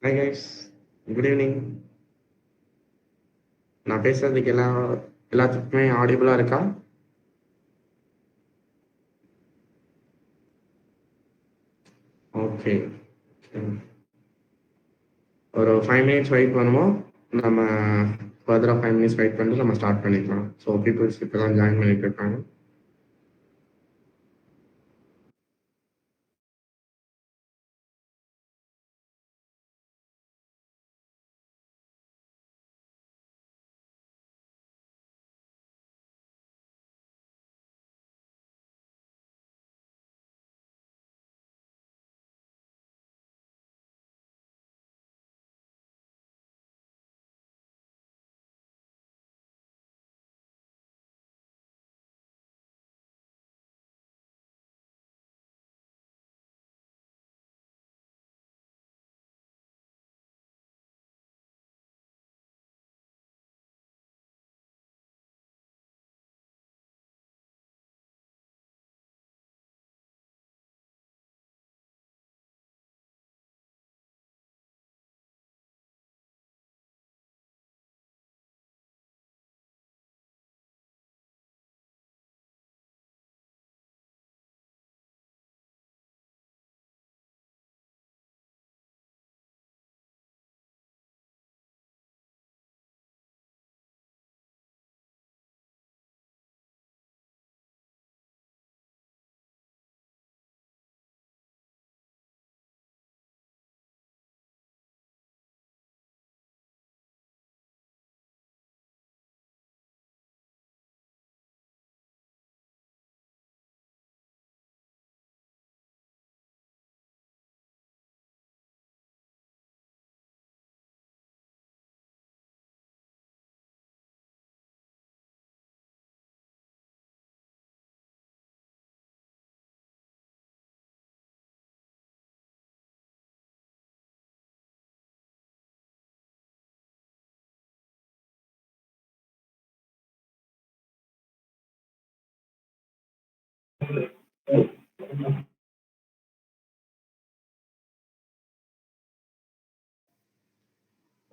Hi guys, good evening. நான் பேசுறதுக்கு எல்லாத்துக்குமே ஆடிபிளா இருக்கா? ஓகே. ஒரு 5 மினிட்ஸ் வெயிட் பண்ணுவோம். நம்ம ஃபர்தராக 5 மினிட்ஸ் வெயிட் பண்ணிட்டு நம்ம ஸ்டார்ட் பண்ணிக்கலாம். ஸோ பீப்புள்ஸ் இப்போ தான் ஜாயின் பண்ணிட்டு இருக்காங்க.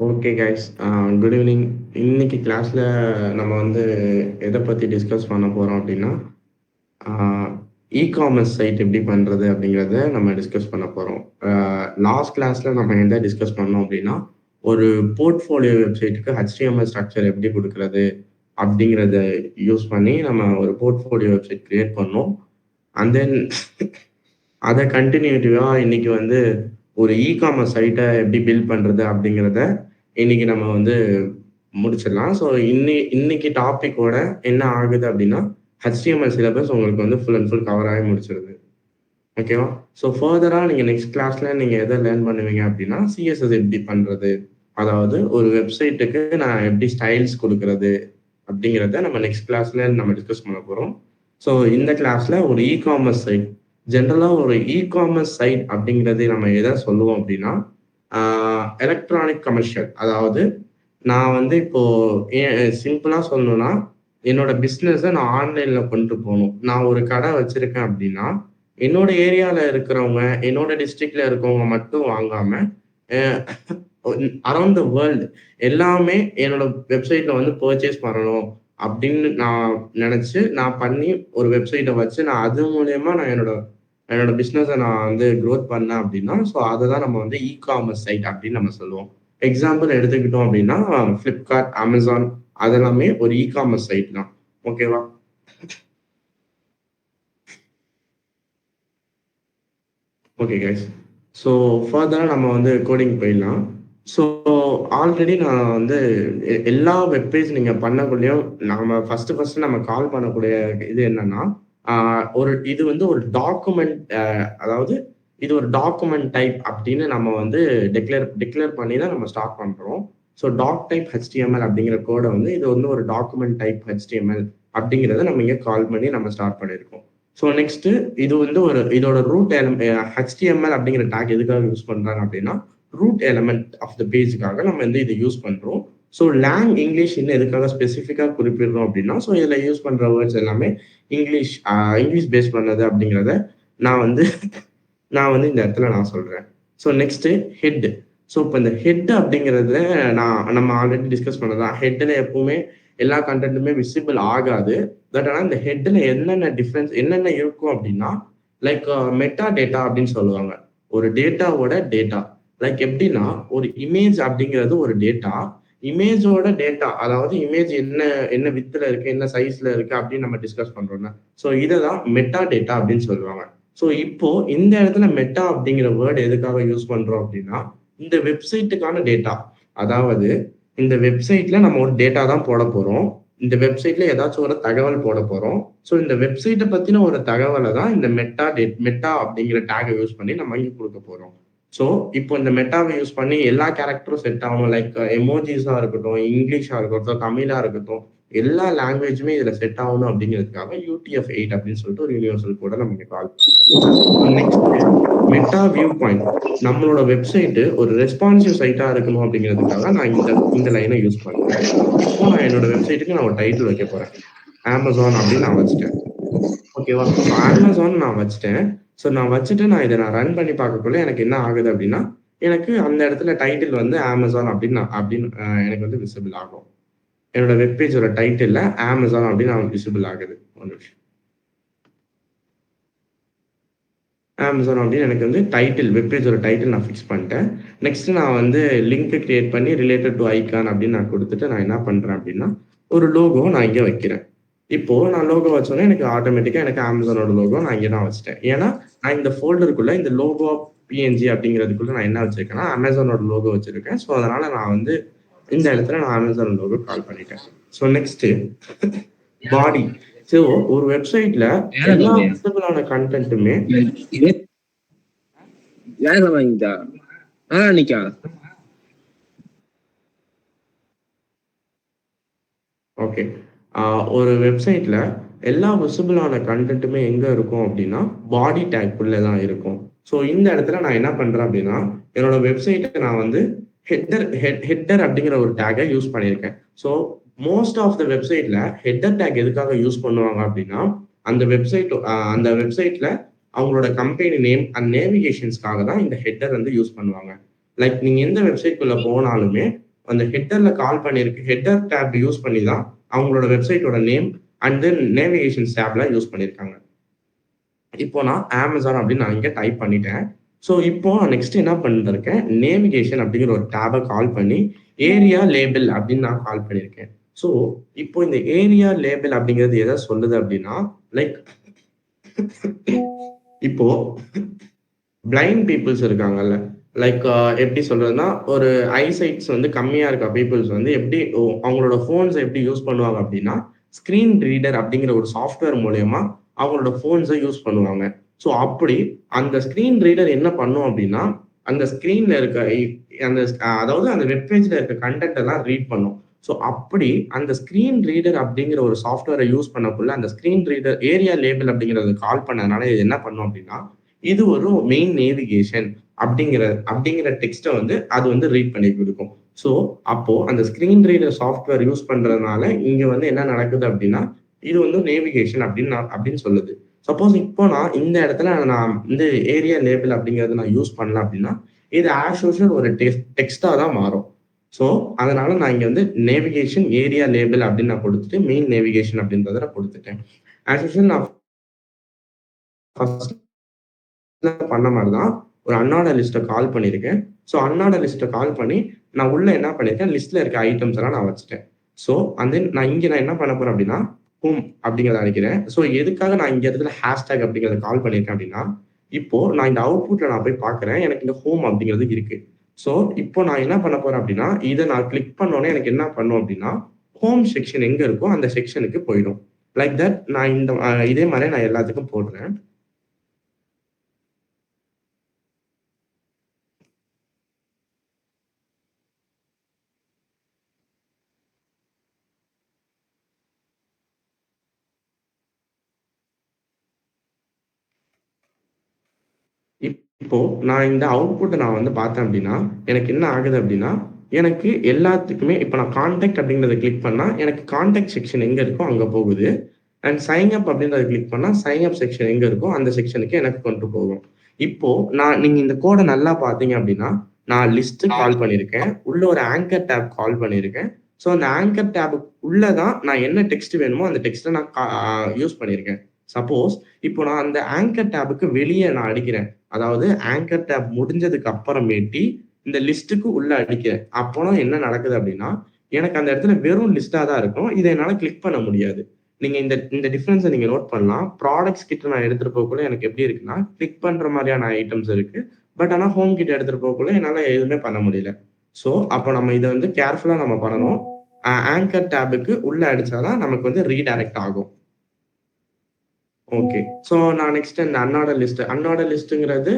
Okay guys, good evening. இன்னைக்கு கிளாஸில் நம்ம வந்து எதை பற்றி டிஸ்கஸ் பண்ண போகிறோம் அப்படின்னா, இ-காமர்ஸ் சைட் எப்படி பண்ணுறது அப்படிங்கிறத நம்ம டிஸ்கஸ் பண்ண போகிறோம். லாஸ்ட் கிளாஸில் நம்ம எதை டிஸ்கஸ் பண்ணோம் அப்படின்னா, ஒரு போர்ட்ஃபோலியோ வெப்சைட்டுக்கு HTML ஸ்ட்ரக்சர் எப்படி கொடுக்கறது அப்படிங்கிறத யூஸ் பண்ணி நம்ம ஒரு போர்ட்ஃபோலியோ வெப்சைட் கிரியேட் பண்ணோம். அண்ட் தென் அதை கண்டினியூட்டிவாக இன்னைக்கு வந்து ஒரு இ-காமர்ஸ் சைட்டை எப்படி பில்ட் பண்ணுறது அப்படிங்கிறத இன்னைக்கு நம்ம வந்து முடிச்சிடலாம். ஸோ இன்னைக்கு டாப்பிக்கோட என்ன ஆகுது அப்படின்னா, HTML சிலபஸ் உங்களுக்கு வந்து ஃபுல் அண்ட் ஃபுல் கவர் ஆகி முடிச்சிருது. ஓகேவா? ஸோ ஃபர்தராக நீங்கள் நெக்ஸ்ட் கிளாஸில் நீங்கள் எதை லேர்ன் பண்ணுவீங்க அப்படின்னா, சிஎஸ்எஸ் எப்படி பண்ணுறது, அதாவது ஒரு வெப்சைட்டுக்கு நான் எப்படி ஸ்டைல்ஸ் கொடுக்கறது அப்படிங்கிறத நம்ம நெக்ஸ்ட் கிளாஸ்ல நம்ம டிஸ்கஸ் பண்ண போகிறோம். ஸோ இந்த கிளாஸில் ஒரு இ-காமர்ஸ் சைட், ஜென்ரலாக ஒரு இ-காமர்ஸ் சைட் அப்படிங்கிறது நம்ம எதை சொல்லுவோம் அப்படின்னா, எலக்ட்ரானிக் கமர்ஷியல். அதாவது நான் வந்து இப்போ சிம்பிளா சொல்லணும்னா, என்னோட பிஸ்னஸை நான் ஆன்லைன்ல கொண்டு போகணும். நான் ஒரு கடை வச்சிருக்கேன் அப்படின்னா, என்னோட ஏரியால இருக்கிறவங்க, என்னோட டிஸ்ட்ரிக்ட்ல இருக்கவங்க மட்டும் வாங்காம, அரௌண்ட் த வேர்ல்டு எல்லாமே என்னோட வெப்சைட்ல வந்து பர்ச்சேஸ் பண்ணணும் அப்படின்னு நான் நினைச்சு நான் பண்ணி ஒரு வெப்சைட்டை வச்சு நான் அது மூலயமா நான் என்னோட பிஸ்னஸை நான் வந்து க்ரோத் பண்ணேன் அப்படின்னா, ஸோ அதை தான் நம்ம வந்து இ-காமர்ஸ் சைட் அப்படின்னு நம்ம சொல்லுவோம். எக்ஸாம்பிள் எடுத்துக்கிட்டோம் அப்படின்னா, ஃப்ளிப்கார்ட், அமேசான் அதெல்லாமே ஒரு இ-காமர்ஸ் சைட் தான். ஓகேவா? ஓகே கைஸ், ஸோ ஃபர்தராக நம்ம வந்து கோடிங் போயிடலாம். ஸோ ஆல்ரெடி நான் வந்து எல்லா வெப்பேஜ் நீங்கள் பண்ணக்குள்ளேயும் நம்ம ஃபர்ஸ்ட் நம்ம கால் பண்ணக்கூடிய இது என்னன்னா, இது வந்து ஒரு டாக்குமெண்ட், அதாவது இது ஒரு டாக்குமெண்ட் டைப் அப்படின்னு நம்ம வந்து டிக்ளேர் பண்ணி தான் நம்ம ஸ்டார்ட் பண்ணுறோம். ஸோ டாக் டைப் HTML அப்படிங்கிற கோடை வந்து இது வந்து ஒரு டாக்குமெண்ட் டைப் HTML அப்படிங்கிறத நம்ம இங்கே கால் பண்ணி நம்ம ஸ்டார்ட் பண்ணியிருக்கோம். ஸோ நெக்ஸ்ட் இது வந்து இதோட ரூட் HTML அப்படிங்கிற டேக் எதுக்காக யூஸ் பண்றாங்க அப்படின்னா, ரூட் எலமெண்ட் ஆஃப் த பேஜுக்காக நம்ம வந்து இதை யூஸ் பண்றோம். ஸோ இங்கிலீஷ் இன்னும் எதுக்காக ஸ்பெசிஃபிக்காக குறிப்பிடுறோம் அப்படின்னா, ஸோ இதில் யூஸ் பண்ற வேர்ட்ஸ் எல்லாமே இங்கிலீஷ் பேஸ் பண்ணது அப்படிங்கிறத நான் வந்து இந்த இடத்துல நான் சொல்றேன். So next head. ஸோ இப்போ இந்த ஹெட் அப்படிங்கிறது நம்ம ஆல்ரெடி டிஸ்கஸ் பண்ணதான். ஹெட்டில் எப்பவுமே எல்லா கண்டென்ட்டுமே விசிபிள் ஆகாது. பட் ஆனால் இந்த ஹெட்டில் என்னென்ன டிஃப்ரென்ஸ் என்னென்ன இருக்கும் அப்படின்னா, லைக் மெட்டா டேட்டா அப்படின்னு சொல்லுவாங்க. ஒரு டேட்டாவோட டேட்டா. லைக் எப்படின்னா, ஒரு இமேஜ் அப்படிங்கிறது ஒரு டேட்டா. இமேஜோட டேட்டா, அதாவது இமேஜ் என்ன என்ன வித்துல இருக்கு, என்ன சைஸ்ல இருக்கு அப்படின்னு நம்ம டிஸ்கஸ் பண்றோம்ல. ஸோ இதை தான் மெட்டா டேட்டா அப்படின்னு சொல்லுவாங்க. ஸோ இப்போ இந்த இடத்துல மெட்டா அப்படிங்கிற வேர்ட் எதுக்காக யூஸ் பண்றோம் அப்படின்னா, இந்த வெப்சைட்டுக்கான டேட்டா. அதாவது இந்த வெப்சைட்ல நம்ம ஒரு டேட்டா தான் போட போறோம். இந்த வெப்சைட்ல ஏதாச்சும் ஒரு தகவல் போட போறோம். ஸோ இந்த வெப்சைட்டை பத்தின ஒரு தகவலை தான் இந்த மெட்டா அப்படிங்கிற டேகை யூஸ் பண்ணி நம்ம இங்க கொடுக்க போறோம். ஸோ இப்போ இந்த மெட்டாவை யூஸ் பண்ணி எல்லா கேரக்டரும் செட் ஆகும். லைக் எமோஜிஸா இருக்கட்டும், இங்கிலீஷா இருக்கட்டும், தமிழா இருக்கட்டும், எல்லா லாங்குவேஜுமே இதுல செட் ஆகணும் அப்படிங்கிறதுக்காக UTF-8 அப்படின்னு சொல்லிட்டு ஒரு யூனிவர்சல் கோட நமக்கு call. Next meta view point. நம்மளோட வெப்சைட் ஒரு ரெஸ்பான்சிவ் சைட்டா இருக்கணும் அப்படிங்கிறதுக்காக நான் இந்த லைனை யூஸ் பண்றேன். இப்போ நான் என்னோட வெப்சைட்டுக்கு நான் ஒரு டைட்டில் வைக்க போறேன். Amazon அப்படின்னு நான் வச்சுட்டேன். ஓகேவா? Amazon நான் வச்சுட்டேன். ஸோ நான் வச்சுட்டு நான் ரன் பண்ணி பார்க்கக்குள்ள எனக்கு என்ன ஆகுது அப்படின்னா, எனக்கு அந்த இடத்துல டைட்டில் வந்து Amazon அப்படின்னு எனக்கு வந்து விசிபிள் ஆகும். என்னோட வெப் பேஜோட டைட்டில்ல Amazon அப்படின்னு விசிபிள் ஆகுது. ஒரு நிமிஷம். Amazon அப்படின்னு எனக்கு வந்து டைட்டில், வெப் பேஜோட டைட்டில் நான் ஃபிக்ஸ் பண்ணிட்டேன். நெக்ஸ்ட் நான் வந்து லிங்க் கிரியேட் பண்ணி ரிலேட்டட் டு ஐகான் அப்படின்னு நான் கொடுத்துட்டு நான் என்ன பண்றேன் அப்படின்னா, ஒரு லோகோ நான் இங்க வைக்கிறேன். இப்போ நான் லோகோ வச்சோன்னே எனக்கு ஆட்டோமேட்டிக்கா எனக்கு Amazonோட லோகோ நான் இங்க தான் வச்சுட்டேன். ஏன்னா நான் இந்த ஃபோல்டருக்குள்ள இந்த லோகோ PNG அப்படிங்கிறதுக்குள்ள நான் என்ன வச்சிருக்கேன்னா Amazonோட லோகோ வச்சிருக்கேன். ஸோ அதனால நான் வந்து இந்த இடத்துல நான் Amazon லோகோ கால் பண்ணிட்டேன். ஸோ நெக்ஸ்ட் பாடி. ஸோ ஒரு வெப்சைட்ல எல்லா விசிபிளான கண்டென்ட்டுமே ஓகே. ஒரு வெப்சைட்ல எல்லா விசிபிளான கண்டென்ட்டுமே எங்க இருக்கும் அப்படின்னா, பாடி டேக்குள்ள தான் இருக்கும். ஸோ இந்த இடத்துல நான் என்ன பண்றேன் அப்படின்னா, என்னோட வெப்சைட்ட நான் வந்து ஹெட்டர் அப்படிங்கிற ஒரு டேக்கை யூஸ் பண்ணியிருக்கேன். ஸோ மோஸ்ட் ஆஃப் த வெப்சைட்ல ஹெட்டர் டேக் எதுக்காக யூஸ் பண்ணுவாங்க அப்படின்னா, அந்த வெப்சைட்ல அவங்களோட கம்பெனி நேம் அண்ட் நேவிகேஷன்ஸ்க்காக தான் இந்த ஹெட்டர் வந்து யூஸ் பண்ணுவாங்க. லைக் நீங்க எந்த வெப்சைட்குள்ள போனாலுமே அந்த ஹெட்டர்ல கால் பண்ணிருக்கு ஹெட்டர் டேப் யூஸ் பண்ணி தான் அவங்களோட வெப்சைட்டோட நேம் அண்ட் தென் நேவிகேஷன் டேப்ல யூஸ் பண்ணியிருக்காங்க. இப்போ நான் Amazon அப்படின்னு நான் இங்க டைப் பண்ணிட்டேன். ஸோ இப்போ நெக்ஸ்ட் என்ன பண்ணிருக்கேன், நேவிகேஷன் அப்படிங்கிற ஒரு டேபை கால் பண்ணி ஏரியா லேபிள் அப்படின்னு நான் கால் பண்ணியிருக்கேன். ஸோ இப்போ இந்த ஏரியா லேபிள் அப்படிங்கிறது எதை சொல்லுது அப்படின்னா, லைக் இப்போ பிளைண்ட் பீப்புள்ஸ் இருக்காங்கல்ல, லைக் எப்படி சொல்றதுன்னா, ஒரு ஐசைட்ஸ் வந்து கம்மியா இருக்க பீப்புள்ஸ் வந்து எப்படி அவங்களோட ஃபோன்ஸை எப்படி யூஸ் பண்ணுவாங்க அப்படின்னா, ஸ்கிரீன் ரீடர் அப்படிங்கிற ஒரு சாஃப்ட்வேர் மூலியமா அவங்களோட ஃபோன்ஸை யூஸ் பண்ணுவாங்க. ஸோ அப்படி அந்த ஸ்கிரீன் ரீடர் என்ன பண்ணும் அப்படின்னா, அந்த ஸ்கிரீன்ல இருக்க அந்த அதாவது அந்த வெப் பேஜ்ல இருக்க கண்டென்ட் எல்லாம் ரீட் பண்ணும். ஸோ அப்படி அந்த ஸ்கிரீன் ரீடர் அப்படிங்கிற ஒரு சாஃப்ட்வேரை யூஸ் பண்ணக்குள்ள அந்த ஸ்கிரீன் ரீடர் ஏரியா லேபிள் அப்படிங்கிறத கால் பண்ணதுனால இது என்ன பண்ணும் அப்படின்னா, இது ஒரு மெயின் நேவிகேஷன் அப்படிங்கிற டெக்ஸ்ட்டை வந்து அது வந்து ரீட் பண்ணி கொடுக்கும். ஸோ அப்போ அந்த ஸ்கிரீன் ரீடர் சாஃப்ட்வேர் யூஸ் பண்றதுனால இங்க வந்து என்ன நடக்குது அப்படின்னா, இது வந்து நேவிகேஷன் அப்படின்னு சொல்லுது. சப்போஸ் இப்போ நான் இந்த இடத்துல நான் இந்த ஏரியா லேபிள் அப்படிங்கறத நான் யூஸ் பண்ணல அப்படின்னா, இது ஆஸ் யூசுவல் ஒரு டெக்ஸ்டா தான் மாறும். ஸோ அதனால நான் இங்க வந்து நேவிகேஷன் ஏரியா லேபிள் அப்படின்னு நான் கொடுத்துட்டு மெயின் நேவிகேஷன் அப்படின்றத நான் கொடுத்துட்டேன். ஆஸ் யூசுவல் நான் ஃபர்ஸ்ட் பண்ண மாதிரி தான் ஒரு அன்னோட லிஸ்ட்டை கால் பண்ணியிருக்கேன். ஸோ அன்னோட லிஸ்ட்டை கால் பண்ணி நான் உள்ள என்ன பண்ணியிருக்கேன், லிஸ்ட்ல இருக்க ஐட்டம்ஸ் எல்லாம் நான் வச்சுட்டேன். ஸோ அண்ட் தென் நான் என்ன பண்ண போறேன் அப்படின்னா, ஹோம் அப்படிங்கிறத அழைக்கிறேன். ஸோ எதுக்காக நான் இங்க இடத்துல ஹேஷ்டேக் அப்படிங்கிறத கால் பண்ணியிருக்கேன் அப்படின்னா, இப்போ நான் இந்த அவுட்புட்ல நான் போய் பார்க்குறேன். எனக்கு இந்த ஹோம் அப்படிங்கிறது இருக்கு. ஸோ இப்போ நான் என்ன பண்ண போறேன் அப்படின்னா, இதை நான் கிளிக் பண்ணோன்னே எனக்கு என்ன பண்ணும் அப்படின்னா, ஹோம் செக்ஷன் எங்க இருக்கோ அந்த செக்ஷனுக்கு போயிடும். லைக் தட் நான் இதே மாதிரி நான் எல்லாத்துக்கும் போடுறேன். இப்போ நான் இந்த அவுட்புட்டை நான் வந்து பார்த்தேன் அப்படின்னா, எனக்கு என்ன ஆகுது அப்படின்னா, எனக்கு எல்லாத்துக்குமே இப்போ நான் கான்டாக்ட் அப்படிங்கிறத கிளிக் பண்ணா, எனக்கு கான்டாக்ட் செக்ஷன் எங்க இருக்கோ அங்க போகுது. அண்ட் சைன் அப் அப்படின்றத கிளிக் பண்ணா, சைன் அப் செக்ஷன் எங்க இருக்கோ அந்த செக்ஷனுக்கு எனக்கு கொண்டு போகும். இப்போ நீங்க இந்த கோட நல்லா பார்த்தீங்க அப்படின்னா, நான் லிஸ்ட் கால் பண்ணியிருக்கேன். உள்ள ஒரு ஆங்கர் டேப் கால் பண்ணியிருக்கேன். ஸோ அந்த ஆங்கர் டேப் உள்ள தான் நான் என்ன டெக்ஸ்ட் வேணுமோ அந்த டெக்ஸ்ட்ட நான் யூஸ் பண்ணியிருக்கேன். சப்போஸ் இப்போ நான் அந்த ஆங்கர் டேப்க்கு வெளிய நான் அடிக்கிறேன். அதாவது ஆங்கர் டேப் முடிஞ்சதுக்கு அப்புறமேட்டி இந்த லிஸ்ட்டுக்கு உள்ள அடிக்கிறேன். அப்போனா என்ன நடக்குது அப்டின்னா, எனக்கு அந்த இடத்துல வெறும் லிஸ்ட்டா தான் இருக்கும். இத என்னால கிளிக் பண்ண முடியாது. நீங்க இந்த இந்த டிஃபரன்ஸ நீங்க நோட் பண்ணலாம். ப்ராடக்ட்ஸ் கிட்ட நான் எடுத்துட்டு போகக்குள்ள எனக்கு எப்படி இருக்குன்னா, கிளிக் பண்ற மாரியான ஐட்டம்ஸ் இருக்கு. பட் ஆனா ஹோம் கிட்ட எடுத்துட்டு போகக்குள்ள என்னால எதுவுமே பண்ண முடியல. ஸோ, அப்ப நம்ம இத வந்து கேர்ஃபுல்லா நம்ம பண்ணணும். ஆங்கர் டேப்க்கு உள்ள அடிச்சா தான் நமக்கு வந்து ரீடைரக்ட் ஆகும். ஓகே. ஸோ நான் நெக்ஸ்ட் இந்த அன்ஆர்டர் லிஸ்ட். அன்ஆர்டர் லிஸ்ட்ங்கிறது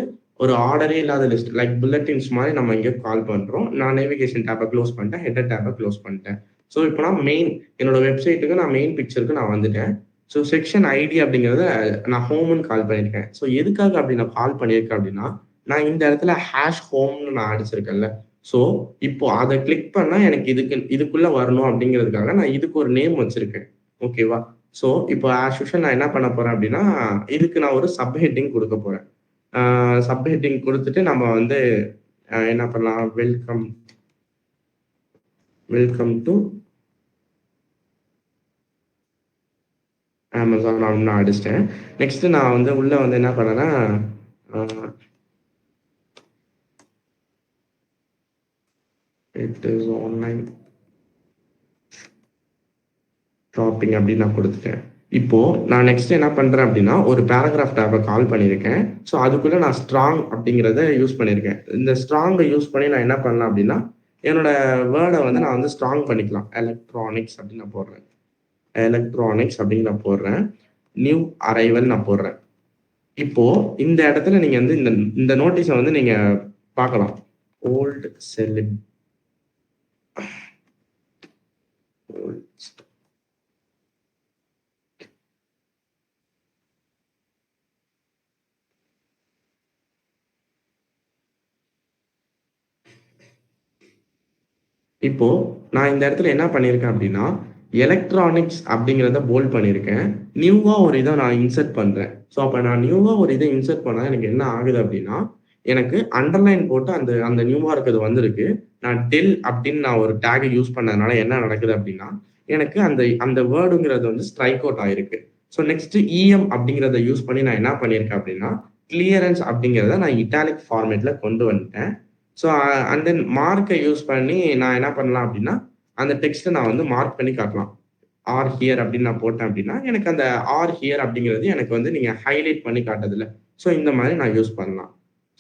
ஒரு ஆர்டரே இல்லாத லிஸ்ட். லைக் புல்லட்டின்ஸ் மாரி நம்ம இங்க கால் பண்றோம். நான் நேவிகேஷன் டேப்ப க்ளோஸ் பண்ணிட்டேன். ஹெடர் டேப்ப க்ளோஸ் பண்ணிட்டேன். ஸோ இப்போ நான் என்னோட வெப்சைட்டுக்கு நான் மெயின் பிக்சருக்கு நான் வந்துட்டேன். ஸோ செக்ஷன் ஐடி அப்படிங்கிறத நான் ஹோம்ன்னு கால் பண்ணியிருக்கேன். ஸோ எதுக்காக அப்படி நான் கால் பண்ணியிருக்கேன் அப்படின்னா, நான் இந்த இடத்துல ஹோம்ன்னு நான் அடிச்சிருக்கேன்ல. ஸோ இப்போ அத கிளிக் பண்ணா எனக்கு இதுக்குள்ள வரணும் அப்படிங்கிறதுக்காக நான் இதுக்கு ஒரு நேம் வச்சிருக்கேன். ஓகேவா? ஸோ, இப்போ ஆஸ் யூசுவல் நான் என்ன பண்ண போறேன் அப்டின்னா, இதுக்கு நான் ஒரு சப் ஹெட்டிங் குடுக்க போறேன். ஆ சப் ஹெட்டிங் குடுத்துட்டு நம்ம வந்து என்ன பண்ணலாம்? வெல்கம் வெல்கம் டூ அமேசான் அப்டின்னு நான் அடிச்சுட்டேன். நெக்ஸ்ட் நான் வந்து உள்ள வந்து என்ன பண்ணேன்னா, ஆ இட் இஸ் ஆன்லைன் ஷாப்பிங் அப்படின்னு நான் குடுத்துட்டேன். இப்போ நான் நெக்ஸ்ட் என்ன பண்றேன் அப்படின்னா, ஒரு பேராகிராஃப் டேப்ப கால் பண்ணியிருக்கேன். ஸோ அதுக்குள்ள நான் ஸ்ட்ராங் அப்படிங்கிறத யூஸ் பண்ணியிருக்கேன். இந்த ஸ்ட்ராங்க யூஸ் பண்ணி நான் என்ன பண்ணலாம் அப்படின்னா, என்னோட வேர்ட வந்து நான் வந்து ஸ்ட்ராங் பண்ணிக்கலாம். எலக்ட்ரானிக்ஸ் அப்படின்னு நான் போடுறேன். எலக்ட்ரானிக்ஸ் அப்படின்னு நான் போடுறேன். நியூ அரைவல் நான் போடுறேன். இப்போ இந்த இடத்துல நீங்க வந்து இந்த இந்த நோட்டீஸ வந்து நீங்க பார்க்கலாம். ஓல்ட் செலிப் ஓல்ட் இப்போ நான் இந்த இடத்துல என்ன பண்ணியிருக்கேன் அப்படின்னா, எலக்ட்ரானிக்ஸ் அப்படிங்கிறத போல்ட் பண்ணியிருக்கேன். நியூவா ஒரு இத நான் இன்சர்ட் பண்றேன். ஸோ, அப்ப நான் நியூவா ஒரு இத இன்சர்ட் பண்ணா எனக்கு என்ன ஆகுது அப்படின்னா, எனக்கு அண்டர்லைன் போட்டு அந்த அந்த நியூவா இருக்கிறது வந்திருக்கு. நான் டெல் அப்படின்னு நான் ஒரு டேக்க யூஸ் பண்ணதுனால என்ன நடக்குது அப்படின்னா, எனக்கு அந்த அந்த வேர்டுங்கிறது வந்து ஸ்ட்ரைக் அவுட் ஆயிருக்கு. ஸோ, நெக்ஸ்ட் அப்படிங்கிறத யூஸ் பண்ணி நான் என்ன பண்ணியிருக்கேன் அப்படின்னா, கிளியரன்ஸ் அப்படிங்கிறத நான் இட்டாலிக் ஃபார்மேட்ல கொண்டு வந்துட்டேன். ஸோ அண்ட் தென் மார்க்க யூஸ் பண்ணி நான் என்ன பண்ணலாம் அப்படின்னா, அந்த டெக்ஸ்ட்ட நான் வந்து மார்க் பண்ணி காட்டலாம். ஆர் ஹியர் அப்படின்னு நான் போட்டேன் அப்படின்னா, எனக்கு அந்த ஆர் ஹியர் அப்படிங்கிறது எனக்கு வந்து நீங்க ஹைலைட் பண்ணி காட்டுதுல்ல. ஸோ இந்த மாரி நான் யூஸ் பண்ணலாம்.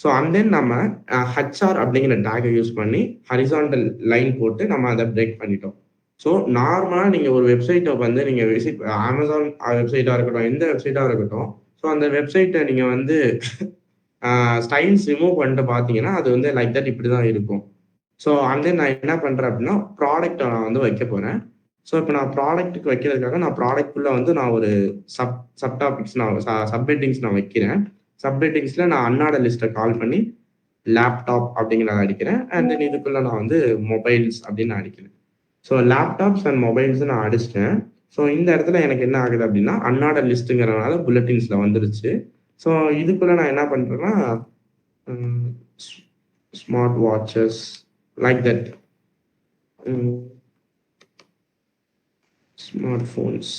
ஸோ அண்ட் தென் நம்ம ஹெச்ஆர் அப்படிங்கிற டேக்க யூஸ் பண்ணி ஹரிசாண்டல் லைன் போட்டு நம்ம அத பிரேக் பண்ணிட்டோம். ஸோ நார்மலா நீங்க ஒரு வெப்சைட்ட வந்து நீங்க விசிட் Amazon வெப்சைட்டா இருக்கட்டும், எந்த வெப்சைட்டா இருக்கட்டும். ஸோ அந்த வெப்சைட்ட நீங்க வந்து ஸ்டைல்ஸ் ரிமூவ் பண்ணிட்டு பார்த்தீங்கன்னா, அது வந்து லைக் தட் இப்படிதான் இருக்கும். ஸோ அண்ட் தென் நான் என்ன பண்றேன் அப்படின்னா, ப்ராடக்ட்ட நான் வந்து வைக்க போறேன். ஸோ இப்ப நான் ப்ராடக்ட்க்கு வைக்கிறதுக்காக நான் ப்ராடக்ட்குள்ள வந்து நான் ஒரு சப் டாபிக்ஸ் நான் சப் ஹெட்டிங்ஸ் நான் வைக்கிறேன். சப் ஹெட்டிங்ஸ்ல நான் அன்னாட லிஸ்ட்ட கால் பண்ணி லேப்டாப் அப்படிங்கிறத அடிக்கிறேன். அண்ட் தென் இதுக்குள்ள நான் வந்து மொபைல்ஸ் அப்படின்னு நான் அடிக்கிறேன். ஸோ லேப்டாப்ஸ் அண்ட் மொபைல்ஸ் நான் அடிச்சுட்டேன். ஸோ இந்த இடத்துல எனக்கு என்ன ஆகுது அப்படின்னா, அன்னாட லிஸ்ட்ங்கிறனால புல்லட்டின்ஸ்ல வந்துருச்சு. ஸோ இதுக்குள்ள நான் என்ன பண்றேன்னா, ம் ஸ்மார்ட் வாட்சஸ் லைக் தட். ம் ஸ்மார்ட் ஃபோன்ஸ்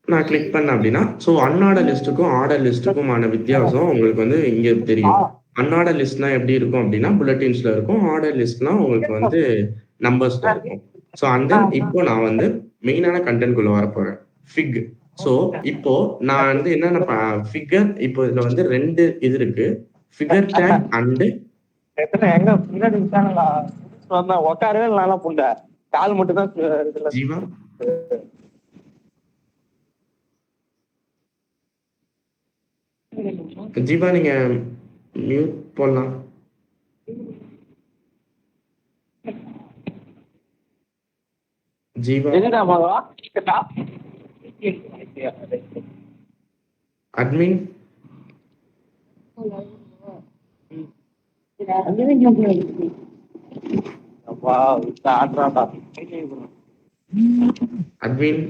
நான் கிளிக் பண்ணேன் அப்படின்னா, ஸோ அன்ஆர்டர் லிஸ்ட்டுக்கும், ஆர்டர் லிஸ்ட்டுக்குமான வித்தியாசம் உங்களுக்கு வந்து இங்க தெரியும். அன்ஆர்டர் லிஸ்ட்னா எப்படி இருக்கும் அப்படின்னா, புல்லட்டின்ஸ்ல இருக்கும். ஆர்டர் லிஸ்ட்னா உங்களுக்கு வந்து நம்பர்ஸ்ல இருக்கும். ஸோ அண்ட் தென் இப்போ நான் வந்து மெயினான கன்டென்ட்குள்ள வரப்போறேன். ஃபிக். ஸோ இப்போ நான் வந்து என்னென்ன ஃபிகர் இப்போ இதுல வந்து 2 இது இருக்கு. ஃபிகர் டேக் அண்ட் எங்க பின்னாடி உட்காரவே நல்லா புண்டை கால் மட்டும் தான் ஜீவா ஜீவா நீங்க மியூட் போடலாம். Jeeva admin admin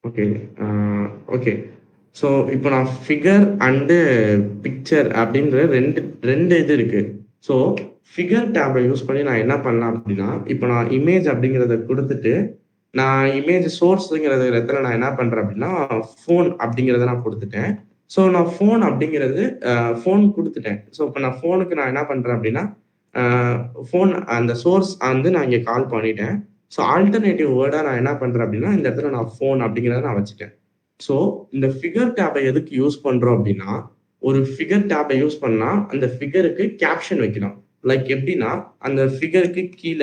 okay. Okay. So இப்போ நான் ஃபிகர் அண்டு பிக்சர் அப்படின்ற 2 இது இருக்கு. ஸோ ஃபிகர் டேப்பை யூஸ் பண்ணி நான் என்ன பண்ணலாம் அப்படின்னா, இப்போ நான் இமேஜ் அப்படிங்கிறத குடுத்துட்டு, நான் இமேஜ் சோர்ஸ்ங்கிற இடத்துல நான் என்ன பண்றேன் அப்படின்னா, ஃபோன் அப்படிங்கிறத நான் குடுத்துட்டேன். ஸோ நான் ஃபோன் அப்படிங்கிறது ஃபோன் குடுத்துட்டேன். ஸோ இப்போ நான் ஃபோனுக்கு நான் என்ன பண்றேன் அப்படின்னா, அ ஃபோன் அந்த சோர்ஸ் வந்து நான் இங்க கால் பண்ணிட்டேன். ஸோ ஆல்டர்னேட்டிவ் வேர்டா நான் என்ன பண்றேன் அப்படின்னா, இந்த இடத்துல நான் ஃபோன் அப்படிங்கிறத நான் வச்சுட்டேன். ஸோ இந்த ஃபிகர் டேப்பை எதுக்கு யூஸ் பண்றோம் அப்படின்னா, ஒரு ஃபிகர் டேப்பை யூஸ் பண்ணா, அந்த ஃபிகருக்கு கேப்ஷன் வைக்கலாம். லைக் எப்படின்னா, அந்த ஃபிகருக்கு கீழ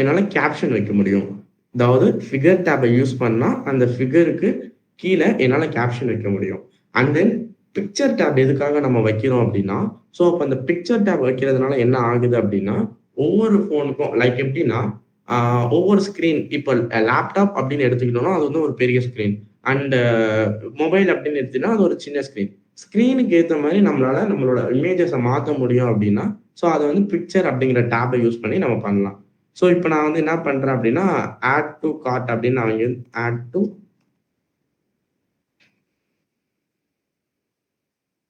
என்னால கேப்ஷன் வைக்க முடியும். அதாவது ஃபிகர் டேப்பை யூஸ் பண்ணா, அந்த ஃபிகருக்கு கீழ என்னால கேப்ஷன் வைக்க முடியும். அண்ட் தென் பிக்சர் டேப் எதுக்காக நம்ம வைக்கிறோம் அப்படின்னா, ஸோ அப்ப அந்த பிக்சர் டேப் வைக்கிறதுனால என்ன ஆகுது அப்படின்னா, ஒவ்வொரு ஃபோனுக்கும் லைக் எப்படின்னா, ஒவ்வொரு ஸ்க்ரீன் இப்போ லேப்டாப் அப்படின்னு எடுத்துக்கிட்டோம்னா, அது வந்து ஒரு பெரிய ஸ்க்ரீன். அண்ட் மொபைல் அப்படின்னு எடுத்தீங்கன்னா, அது ஒரு சின்ன ஸ்க்ரீன். ஸ்க்ரீனுக்கு ஏத்த மாரி நம்மளோட இமேஜஸ மாத்த முடியும் அப்படின்னா, ஸோ அத வந்து பிக்சர் அப்படிங்கிற டேப்பை யூஸ் பண்ணி நம்ம பண்ணலாம். ஸோ இப்ப நான் வந்து என்ன பண்றேன் அப்படின்னா, ஆட் டூ கார்ட் அப்படின்னு நான் இங்க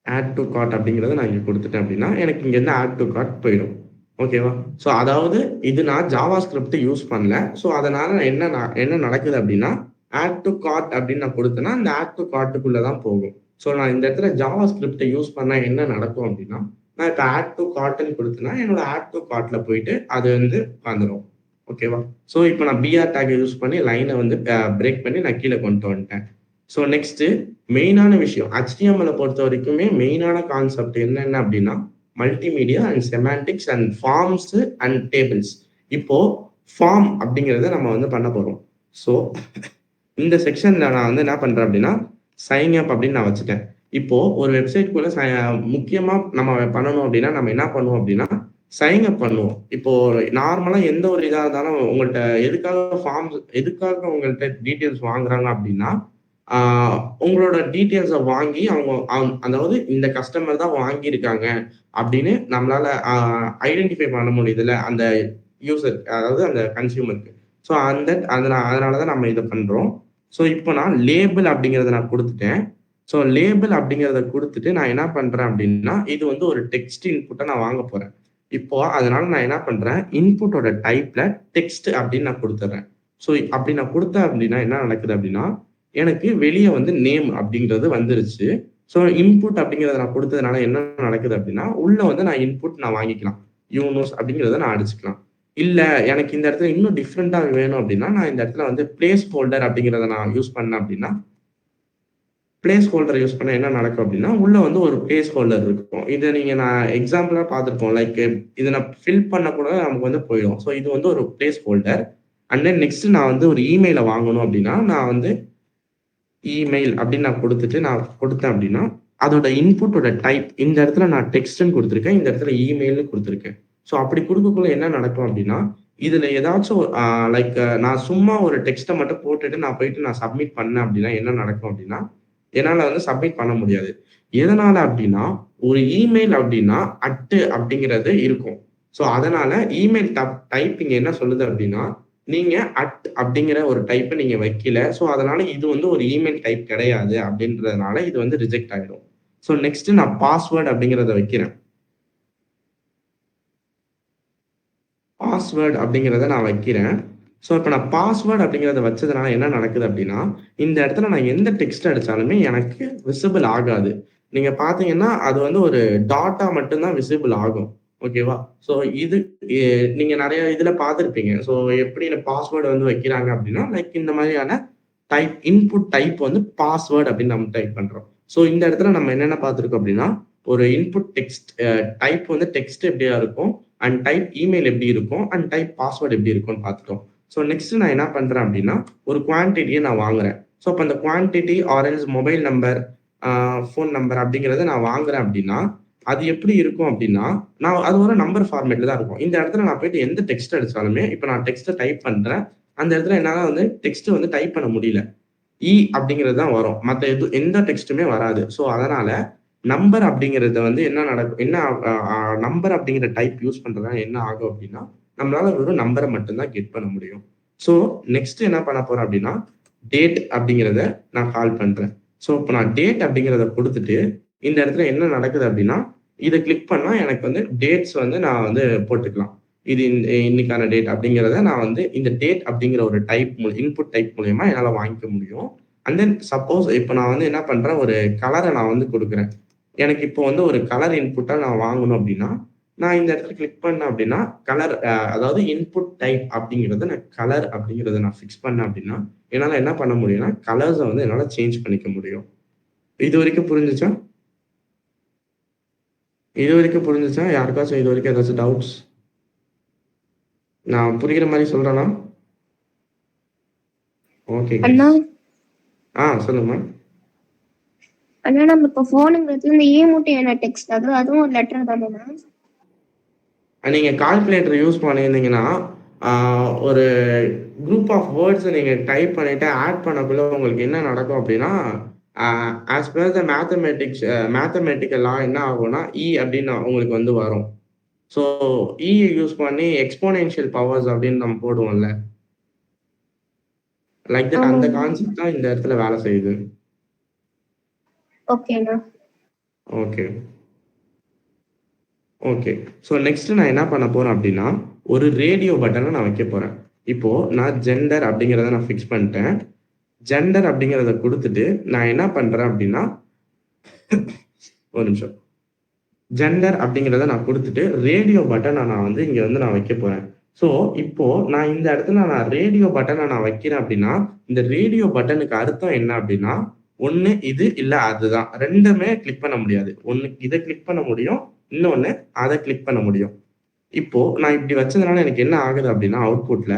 ஆட் டூ கார்ட் அப்படிங்கிறத நான் இங்க குடுத்துட்டேன் அப்படின்னா, எனக்கு இங்க இருந்து ஆட் டூ கார்ட் போயிடும். ஓகேவா? ஸோ அதாவது இது நான் ஜாவா ஸ்கிரிப்ட் யூஸ் பண்ணல. ஸோ அதனால என்ன நடக்குது அப்படின்னா, ஆட் டூ கார்ட் அப்படின்னு நான் குடுத்தேன்னா, அந்த ஆட் டூ கார்ட்டுக்குள்ள தான் போகும். ஸோ நான் இந்த இடத்துல ஜாவா ஸ்கிரிப்ட்ட யூஸ் பண்ணா என்ன நடக்கும் அப்படின்னா, நான் இப்ப ஆட் டூ கார்ட்ன்னு குடுத்தேன்னா, என்னோட ஆட் டூ கார்ட்ல போயிட்டு அது வந்து உட்காந்துரும். ஓகேவா? ஸோ இப்ப நான் பிஆர் டேக் யூஸ் பண்ணி லைன வந்து பிரேக் பண்ணி நான் கீழ கொண்டு வந்துட்டேன். ஸோ நெக்ஸ்ட் மெயினான விஷயம் HTML பொறுத்த வரைக்குமே மெயினான கான்செப்ட் என்னென்ன அப்படின்னா, multimedia and semantics and forms and tables. இப்போ ஃபார்ம் அப்படிங்கிறத நம்ம வந்து பண்ண போறோம். ஸோ இந்த செக்ஷன்ல நான் வந்து என்ன பண்றேன் அப்படின்னா, சைன் அப் அப்படின்னு நான் வச்சுட்டேன். இப்போ ஒரு வெப்சைட்குள்ள முக்கியமா நம்ம பண்ணணும் அப்படின்னா, நம்ம என்ன பண்ணுவோம் அப்படின்னா, சைன் அப் பண்ணுவோம். இப்போ நார்மலா எந்த ஒரு இதா இருந்தாலும் உங்கள்ட்ட எதுக்காக உங்கள்ட்ட டீட்டெயில்ஸ் வாங்குறாங்க அப்படின்னா, உங்களோட டீட்டெயில்ஸ வாங்கி அதாவது இந்த கஸ்டமர் தான் வாங்கியிருக்காங்க அப்படின்னு நம்மளால ஐடென்டிஃபை பண்ண முடியுதுல்ல, அந்த யூசர் அதாவது அந்த கன்சியூமருக்கு. ஸோ அதனால தான் நம்ம இத பண்றோம். ஸோ இப்போ நான் லேபிள் அப்படிங்கிறத நான் குடுத்துட்டேன். ஸோ லேபிள் அப்படிங்கிறத குடுத்துட்டு நான் என்ன பண்றேன் அப்படின்னா, இது வந்து ஒரு டெக்ஸ்ட் இன்புட்ட நான் வாங்க போறேன். இப்போ அதனால நான் என்ன பண்றேன், இன்புட்டோட டைப்ல டெக்ஸ்ட் அப்படின்னு நான் குடுத்துடுறேன். ஸோ அப்படி நான் குடுத்தேன் அப்படின்னா என்ன நடக்குது அப்படின்னா, எனக்கு வெளிய வந்து நேம் அப்படிங்கிறது வந்துருச்சு. ஸோ இன்புட் அப்படிங்கிறத நான் குடுத்ததுனால என்ன நடக்குது அப்படின்னா, உள்ள வந்து நான் இன்புட் நான் வாங்கிக்கலாம். யூனோஸ் அப்படிங்கிறத நான் அடிச்சுக்கலாம். இல்ல எனக்கு இந்த இடத்துல இன்னும் டிஃபரெண்ட்டா வேணும் அப்படின்னா, நான் இந்த இடத்துல வந்து பிளேஸ் ஹோல்டர் அப்படிங்கிறத நான் யூஸ் பண்ணேன் அப்படின்னா, பிளேஸ் ஹோல்டர் யூஸ் பண்ணா என்ன நடக்கும் அப்படின்னா, உள்ள வந்து ஒரு பிளேஸ் ஹோல்டர் இருக்கும். இத நான் எக்ஸாம்பிளா பார்த்திருப்போம். லைக் இத நான் ஃபில் பண்ண கூட நமக்கு வந்து போயிடும். ஸோ இது வந்து ஒரு place holder. And then next நான் வந்து ஒரு இமெயில வாங்கணும் அப்படின்னா, நான் வந்து இமெயில் அப்படின்னு நான் கொடுத்தேன் அப்படின்னா, அதோட இன்புட்டோட டைப் இந்த இடத்துல நான் டெக்ஸ்ட்ன்னு குடுத்துருக்கேன். இந்த இடத்துல இமெயில்னு குடுத்துருக்கேன். ஸோ அப்படி குடுக்கக்குள்ள என்ன நடக்கும் அப்படின்னா, இதுல ஏதாச்சும் லைக் நான் சும்மா ஒரு டெக்ஸ்ட்ட மட்டும் போட்டுட்டு நான் போயிட்டு நான் சப்மிட் பண்ணேன் அப்படின்னா என்ன நடக்கும் அப்படின்னா, என்னால வந்து சப்மிட் பண்ண முடியாது. எதனால அப்படின்னா, ஒரு இமெயில் அப்படின்னா அப்படிங்கிறது இருக்கும். ஸோ அதனால இமெயில் டைப் இங்க என்ன சொல்லுது அப்படின்னா, நீங்க அப்படிங்கிற ஒரு டைப்ப நீங்க வைக்கல. ஸோ அதனால இது வந்து ஒரு இமெயில் டைப் கிடையாது அப்படின்றதுனால இது வந்து ரிஜெக்ட் ஆயிடும். ஸோ நெக்ஸ்ட் நான் பாஸ்வேர்ட் அப்படிங்கிறத வைக்கிறேன். பாஸ்வேர்ட் அப்படிங்கிறத நான் வைக்கிறேன். ஸோ இப்ப நான் பாஸ்வேர்ட் அப்படிங்கிறத வச்சதுனால என்ன நடக்குது அப்படின்னா, இந்த இடத்துல நான் எந்த டெக்ஸ்ட் அடிச்சாலுமே எனக்கு விசிபிள் ஆகாது. நீங்க பார்த்தீங்கன்னா, அது வந்து ஒரு டாட்டா மட்டும் தான் விசிபிள் ஆகும். ஓகேவா? ஸோ இது எ நீங்க நெறைய இதுல பார்த்திருப்பீங்க. ஸோ எப்படி இந்த பாஸ்வேர்ட் வந்து வைக்கிறாங்க அப்படின்னா, லைக் இந்த மாதிரியான இன்புட் டைப் வந்து பாஸ்வேர்ட் அப்படின்னு நம்ம டைப் பண்றோம். ஸோ இந்த இடத்துல நம்ம என்னென்ன பார்த்திருக்கோம் அப்படின்னா, ஒரு இன்புட் டெக்ஸ்ட் டைப் வந்து டெக்ஸ்ட் எப்படியா இருக்கும், அண்ட் டைப் இமெயில் எப்படி இருக்கும், அண்ட் டைப் பாஸ்வேர்ட் எப்படி இருக்கும்னு பார்த்துட்டோம். ஸோ நெக்ஸ்ட் நான் என்ன பண்றேன் அப்படின்னா, ஒரு குவான்டிட்டிய நான் வாங்குறேன். ஸோ அப்ப அந்த quantity or else mobile number, phone number அப்படிங்கிறத நான் வாங்குறேன் அப்படின்னா, அது எப்படி இருக்கும் அப்படின்னா, நான் அது ஒரு நம்பர் ஃபார்மேட்ல தான் இருக்கும். இந்த இடத்துல நான் போயிட்டு எந்த டெக்ஸ்ட் அடிச்சாலுமே, இப்ப நான் டெக்ஸ்ட்ட டைப் பண்றேன். அந்த இடத்துல என்னால வந்து டெக்ஸ்ட் வந்து டைப் பண்ண முடியல. அப்படிங்கிறது தான் வரும். மத்த எந்த டெக்ஸ்ட்டுமே வராது. ஸோ அதனால நம்பர் அப்படிங்கிறது வந்து என்ன நடக்கும், என்ன நம்பர் அப்படிங்கிற டைப் யூஸ் பண்றதுனால என்ன ஆகும் அப்படின்னா, நம்மளால வெறும் நம்பரை மட்டும்தான் கெட் பண்ண முடியும். ஸோ நெக்ஸ்ட் என்ன பண்ண போறேன் அப்படின்னா, டேட் அப்படிங்கிறத நான் கால் பண்றேன். ஸோ இப்போ நான் டேட் அப்படிங்கிறத கொடுத்துட்டு இந்த இடத்துல என்ன நடக்குது அப்படின்னா, இதை கிளிக் பண்ணா எனக்கு வந்து டேட்ஸ் வந்து நான் வந்து போட்டுக்கலாம். இது இன்னைக்கான டேட் அப்படிங்கிறத நான் வந்து இந்த டேட் அப்படிங்கிற ஒரு டைப் இன்புட் டைப் மூலியமா என்னால வாங்கிக்க முடியும். அண்ட் தென் சப்போஸ் இப்போ நான் வந்து என்ன பண்றேன், ஒரு கலரை நான் வந்து கொடுக்குறேன். எனக்கு இப்போ வந்து ஒரு கலர் இன்புட்டா நான் வாங்கணும் அப்படின்னா, நான் இந்த இடத்துல கிளிக் பண்ணேன் அப்படின்னா, கலர் அதாவது இன்புட் டைப் அப்படிங்கிறத நான் கலர் அப்படிங்கிறத நான் ஃபிக்ஸ் பண்ணேன் அப்படின்னா, என்னால என்ன பண்ண முடியும்னா, கலர்ஸ வந்து என்னால சேஞ்ச் பண்ணிக்க முடியும். இதுவரைக்கும் புரிஞ்சுச்சா? இதுவரைக்கும் புரிஞ்சுச்சா? யாருக்காச்சும் இதுவரைக்கும் ஏதாச்சும் டவுட்ஸ்? நான் புரிகிற மாரி சொல்றேனா? ஓகே அண்ணா கைஸ். சொல்லுங்கம்மா. அண்ணா நம்ம இப்போ ஃபோனுங்கிறது இந்த மூட்டை என்ன டெக்ஸ்ட் அதுவும் ஒரு லெட்டர் தானேண்ணா? நீங்க கால்குலேட்டர் யூஸ் பண்ணியிருந்தீங்கன்னா, ஒரு குரூப் ஆஃப் வேர்ட்ஸ நீங்க டைப் பண்ணிட்டு ஆட் பண்ணக்குள்ள உங்களுக்கு என்ன நடக்கும் அப்படின்னா, ஆஸ் பெர் த மேத்தமேட்டிக்கல் லா என்ன ஆகும்னா, அப்படின்னு உங்களுக்கு வந்து வரும். ஸோ யூஸ் பண்ணி எக்ஸ்போனென்ஷியல் பவர்ஸ் அப்படின்னு நம்ம போடுவோம்ல. லைக் தட் அந்த ஆமாண்ணா. கான்செப்ட் தான் இந்த இடத்துல வேலை செய்யுது. ஓகேண்ணா. ஓகே. ஓகே. ஸோ நெக்ஸ்ட் நான் என்ன பண்ண போறேன் அப்படின்னா, ஒரு ரேடியோ பட்டனை நான் வைக்க போறேன். இப்போ நான் ஜெண்டர் அப்படிங்கிறத நான் ஃபிக்ஸ் பண்ணிட்டேன். ஜெண்டர் அப்படிங்கிறத கொடுத்துட்டு நான் என்ன பண்றேன் அப்படின்னா, ஒரு நிமிஷம். ஜெண்டர் அப்படிங்கிறத நான் கொடுத்துட்டு ரேடியோ பட்டனை நான் வந்து இங்க வந்து நான் வைக்க போறேன். ஸோ இப்போ நான் இந்த இடத்துல நான் ரேடியோ பட்டனை நான் வைக்கிறேன் அப்படின்னா, இந்த ரேடியோ பட்டனுக்கு அர்த்தம் என்ன அப்படின்னா, ஒண்ணு இது இல்ல அதுதான். 2மே கிளிக் பண்ண முடியாது. ஒண்ணு இதை கிளிக் பண்ண முடியும், இன்னொன்னு அதை கிளிக் பண்ண முடியும். இப்போ நான் இப்படி வச்சதுனால எனக்கு என்ன ஆகுது அப்படின்னா, அவுட்புட்ல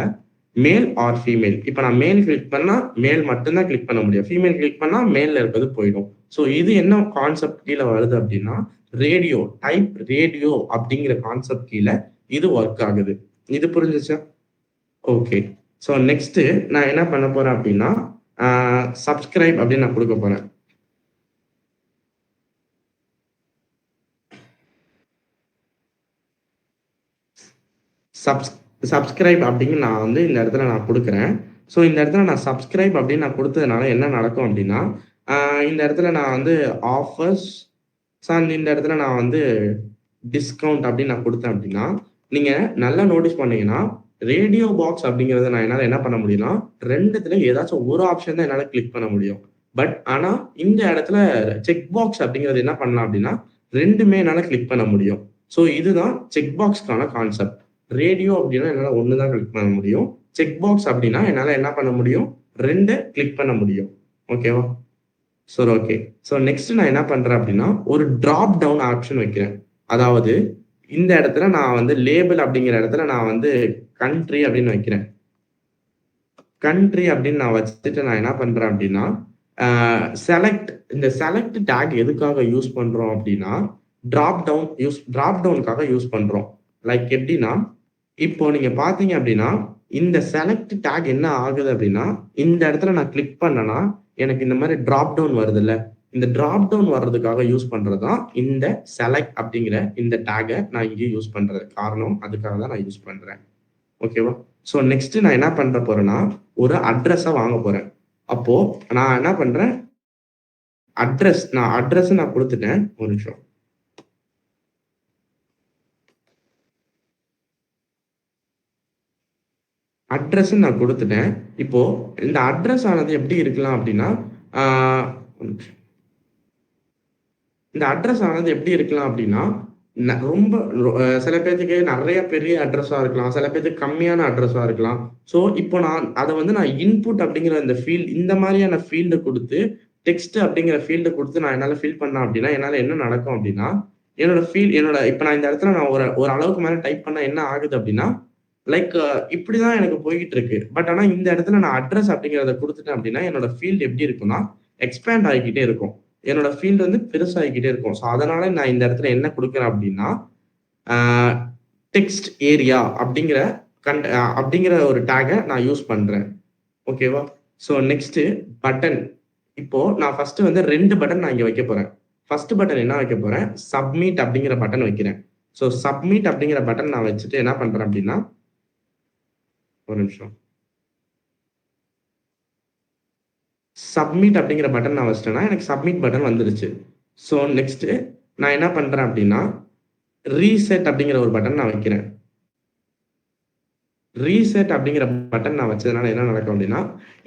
மேல் ஆர் ஃபீமேல். இப்போ நான் மேல் கிளிக் பண்ணா மேல் மட்டும்தான் கிளிக் பண்ண முடியும். ஃபீமேல் கிளிக் பண்ணா மேல்ல இருக்கிறது போயிடும். ஸோ இது என்ன கான்செப்ட் கீழே வருது அப்படின்னா, ரேடியோ டைப் ரேடியோ அப்படிங்கிற கான்செப்ட் கீழே இது ஒர்க் ஆகுது. இது புரிஞ்சுச்சா? ஓகே. ஸோ நெக்ஸ்ட் நான் என்ன பண்ண போறேன் அப்படின்னா, சப்ஸ்கிரைப் அப்படின்னு நான் கொடுக்க போறேன். சப்ஸ்கிரைப் அப்படின்னு நான் வந்து இந்த இடத்துல நான் கொடுக்குறேன். ஸோ இந்த இடத்துல நான் சப்ஸ்கிரைப் அப்படின்னு நான் கொடுத்ததுனால என்ன நடக்கும் அப்படின்னா, இந்த இடத்துல நான் வந்து ஆஃபர்ஸ் இந்த இடத்துல நான் வந்து டிஸ்கவுண்ட் அப்படின்னு நான் கொடுத்தேன் அப்படின்னா, நீங்க நல்லா நோட்டீஸ் பண்ணீங்கன்னா, ரேடியோ பாக்ஸ் அப்படிங்கிறத நான் என்னால என்ன பண்ண முடியும்னா, 2த்துல ஏதாச்சும் ஒரு ஆப்ஷன் தான் என்னால கிளிக் பண்ண முடியும். பட் ஆனா இந்த இடத்துல செக் பாக்ஸ் அப்படிங்கிறது என்ன பண்ணலாம் அப்படின்னா, 2மே என்னால கிளிக் பண்ண முடியும். ஸோ இதுதான் செக் பாக்ஸ்க்கான கான்செப்ட். ரேடியோ அப்படின்னா என்னால 1 தான் கிளிக் பண்ண முடியும். செக் பாக்ஸ் அப்படின்னா என்னால என்ன பண்ண முடியும், 2 கிளிக் பண்ண முடியும். ஓகேவா? சரி, ஓகே. ஸோ நெக்ஸ்ட் நான் என்ன பண்றேன் அப்படின்னா, ஒரு டிராப் டவுன் ஆப்ஷன் வைக்கிறேன். அதாவது இந்த இடத்துல நான் வந்து லேபிள் அப்படிங்கிற இடத்துல நான் வந்து கண்ட்ரி அப்படின்னு வைக்கிறேன். கண்ட்ரி அப்படின்னு நான் வச்சுட்டு நான் என்ன பண்றேன் அப்படின்னா, இந்த செலக்ட் டேக் எதுக்காக யூஸ் பண்றோம் அப்படின்னா, டிராப் டவுனுக்காக யூஸ் பண்றோம். லைக் எப்படின்னா, இப்போ நீங்க பாத்தீங்க அப்படின்னா, இந்த செலக்ட் டேக் என்ன ஆகுது அப்படின்னா, இந்த இடத்துல நான் கிளிக் பண்ணனா எனக்கு இந்த மாதிரி டிராப் டவுன் வருதுல்ல, இந்த டிராப் டவுன் வர்றதுக்காக யூஸ் பண்றதுதான் இந்த செலக்ட் அப்படிங்கிற இந்த டேகை நான் இங்கே யூஸ் பண்றது காரணம். அதுக்காக தான் நான் யூஸ் பண்றேன். ஓகேவா? ஸோ நெக்ஸ்ட் நான் என்ன பண்ற போறேன்னா, ஒரு அட்ரஸை வாங்க போறேன். அப்போ நான் என்ன பண்றேன், அட்ரஸ் நான் கொடுத்துட்டேன். ஒரு நிமிஷம். அட்ரஸ் நான் கொடுத்துட்டேன். இப்போ இந்த அட்ரஸ் ஆனது எப்படி இருக்கலாம் அப்படின்னா, இந்த அட்ரஸ் ஆனது எப்படி இருக்கலாம் அப்படின்னா, ரொம்ப சில பேத்துக்கு நிறைய பெரிய அட்ரஸா இருக்கலாம், சில பேத்துக்கு கம்மியான அட்ரஸா இருக்கலாம். ஸோ இப்போ நான் அதை வந்து நான் இன்புட் அப்படிங்கிற இந்த ஃபீல்ட், இந்த மாதிரியான ஃபீல்டு கொடுத்து டெக்ஸ்ட் அப்படிங்கிற ஃபீல்டு கொடுத்து நான் என்னால ஃபில் பண்ணேன் அப்படின்னா, என்னால என்ன நடக்கும் அப்படின்னா, இப்போ நான் இந்த இடத்துல நான் ஒரு அளவுக்கு மேல டைப் பண்ணா என்ன ஆகுது அப்படின்னா, லைக் இப்படிதான் எனக்கு போய்கிட்டு இருக்கு. பட் ஆனா இந்த இடத்துல நான் அட்ரஸ் அப்படிங்கிறத கொடுத்துட்டேன் அப்படின்னா, என்னோட ஃபீல்டு எப்படி இருக்கும்னா, எக்ஸ்பேண்ட் ஆகிக்கிட்டே இருக்கும். என்னோட ஃபீல்டு வந்து பெருசாகிக்கிட்டே இருக்கும். ஸோ அதனால நான் இந்த இடத்துல என்ன கொடுக்குறேன் அப்படின்னா, டெக்ஸ்ட் ஏரியா அப்படிங்கிற ஒரு டேகை நான் யூஸ் பண்றேன். ஓகேவா? So next button. இப்போ நான் ஃபர்ஸ்ட் வந்து 2 பட்டன் நான் இங்க வைக்க போறேன். ஃபர்ஸ்ட் பட்டன் என்ன வைக்க போறேன், சப்மிட் அப்படிங்கிற பட்டன் வைக்கிறேன். ஸோ சப்மிட் அப்படிங்கிற பட்டன் நான் வச்சுட்டு என்ன பண்றேன் அப்படின்னா, ஒரு நிமிஷம், சப்மிட் அப்படிங்கிற பட்டன் நான் வச்சிட்டேன்னா எனக்கு சப்மிட் பட்டன் வந்துருச்சு. ஸோ நெக்ஸ்ட் நான் என்ன பண்றேன் அப்படின்னா, ரீசெட் அப்படிங்கிற ஒரு பட்டன் நான் வைக்கிறேன். ரீசெட் அப்படிங்கிற பட்டன் நான் வச்சதுனால என்ன நடக்கும் அப்படின்னா,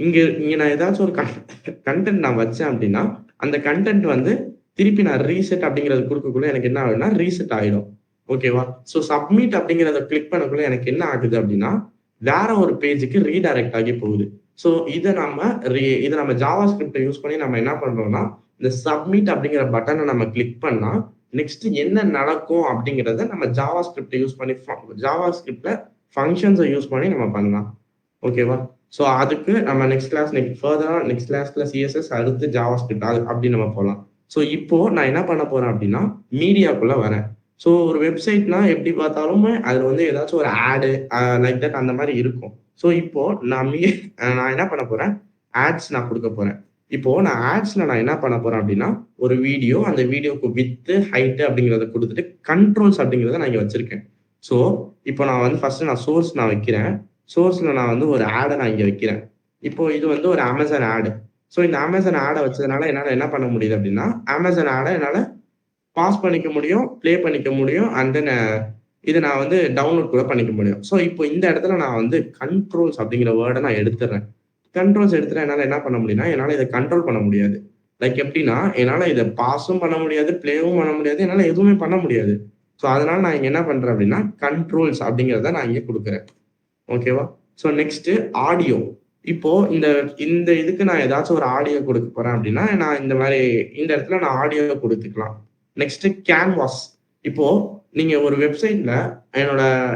இங்க இங்க நான் ஏதாச்சும் ஒரு கண்டென்ட் நான் வச்சேன் அப்படின்னா, அந்த கண்டென்ட் வந்து திருப்பி நான் ரீசெட் அப்படிங்கிறது கொடுக்கக்குள்ள எனக்கு என்ன ஆகுதுன்னா ரீசெட் ஆயிடும். ஓகேவா? ஸோ சப்மிட் அப்படிங்கிறத கிளிக் பண்ணக்குள்ள எனக்கு என்ன ஆகுது அப்படின்னா, வேற ஒரு பேஜுக்கு ரீடைரக்ட் ஆகி போகுது. ஸோ இதை நம்ம ஜாவா ஸ்கிரிப்டை யூஸ் பண்ணி நம்ம என்ன பண்றோம்னா, இந்த சப்மிட் அப்படிங்கிற பட்டனை நம்ம கிளிக் பண்ணா நெக்ஸ்ட் என்ன நடக்கும் அப்படிங்கிறத நம்ம ஜாவா ஸ்கிரிப்டை யூஸ் பண்ணி ஜாவா ஸ்கிரிப்ட்ல ஃபங்க்ஷன்ஸை யூஸ் பண்ணி நம்ம பண்ணலாம். ஓகேவா? ஸோ அதுக்கு நம்ம நெக்ஸ்ட் கிளாஸ்ல சிஎஸ்எஸ் அடுத்து ஜாவா ஸ்கிரிப்ட் அப்படி நம்ம போகலாம். ஸோ இப்போ நான் என்ன பண்ண போறேன் அப்படின்னா, மீடியாக்குள்ள வரேன். ஸோ ஒரு வெப்சைட்னா எப்படி பார்த்தாலுமே அது வந்து ஏதாச்சும் ஒரு ஆடு லைக் தட் அந்த மாதிரி இருக்கும். ஸோ இப்போ நான் என்ன பண்ண போறேன், ஆட்ஸ் நான் கொடுக்க போறேன். இப்போ நான் ஆட்ஸ்ல நான் என்ன பண்ண போறேன் அப்படின்னா, ஒரு வீடியோ, அந்த வீடியோக்கு வித்து ஹைட் அப்படிங்கிறத கொடுத்துட்டு கண்ட்ரோல்ஸ் அப்படிங்கிறத நான் இங்க வச்சிருக்கேன். ஸோ இப்போ நான் வந்து ஃபர்ஸ்ட் நான் சோர்ஸ் நான் வைக்கிறேன். சோர்ஸ்ல நான் வந்து ஒரு ஆடை நான் இங்க வைக்கிறேன். இப்போ இது வந்து ஒரு அமேசான் ஆடு. ஸோ இந்த அமேசான் ஆடை வச்சதுனால என்னால என்ன பண்ண முடியுது அப்படின்னா, அமேசான் ஆடை என்னால பாஸ் பண்ணிக்க முடியும், ப்ளே பண்ணிக்க முடியும், அண்ட் தென் இதை நான் வந்து டவுன்லோட் கூட பண்ணிக்க முடியும். ஸோ இப்போ இந்த இடத்துல நான் வந்து கண்ட்ரோல்ஸ் அப்படிங்கிற வேர்டை நான் எடுத்துடுறேன். கண்ட்ரோல்ஸ் எடுத்துட்டா என்னால என்ன பண்ண முடியும்னா, என்னால இதை கண்ட்ரோல் பண்ண முடியாது. லைக் எப்படின்னா, என்னால இதை பாஸும் பண்ண முடியாது, பிளேவும் பண்ண முடியாது, என்னால எதுவுமே பண்ண முடியாது. ஸோ அதனால நான் இங்க என்ன பண்றேன் அப்படின்னா, கண்ட்ரோல்ஸ் அப்படிங்கிறத நான் இங்க கொடுக்குறேன். ஓகேவா? So next audio. இப்போ இந்த இதுக்கு நான் ஏதாச்சும் ஒரு ஆடியோ கொடுக்க போறேன் அப்படின்னா, நான் இந்த மாதிரி இந்த இடத்துல நான் ஆடியோ கொடுத்துக்கலாம். Next canvas. இப்போ நீங்க ஒரு வெப்சைட்ல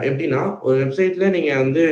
எப்படின்னா, ஒரு வெப்சைட்ல நீங்க வந்து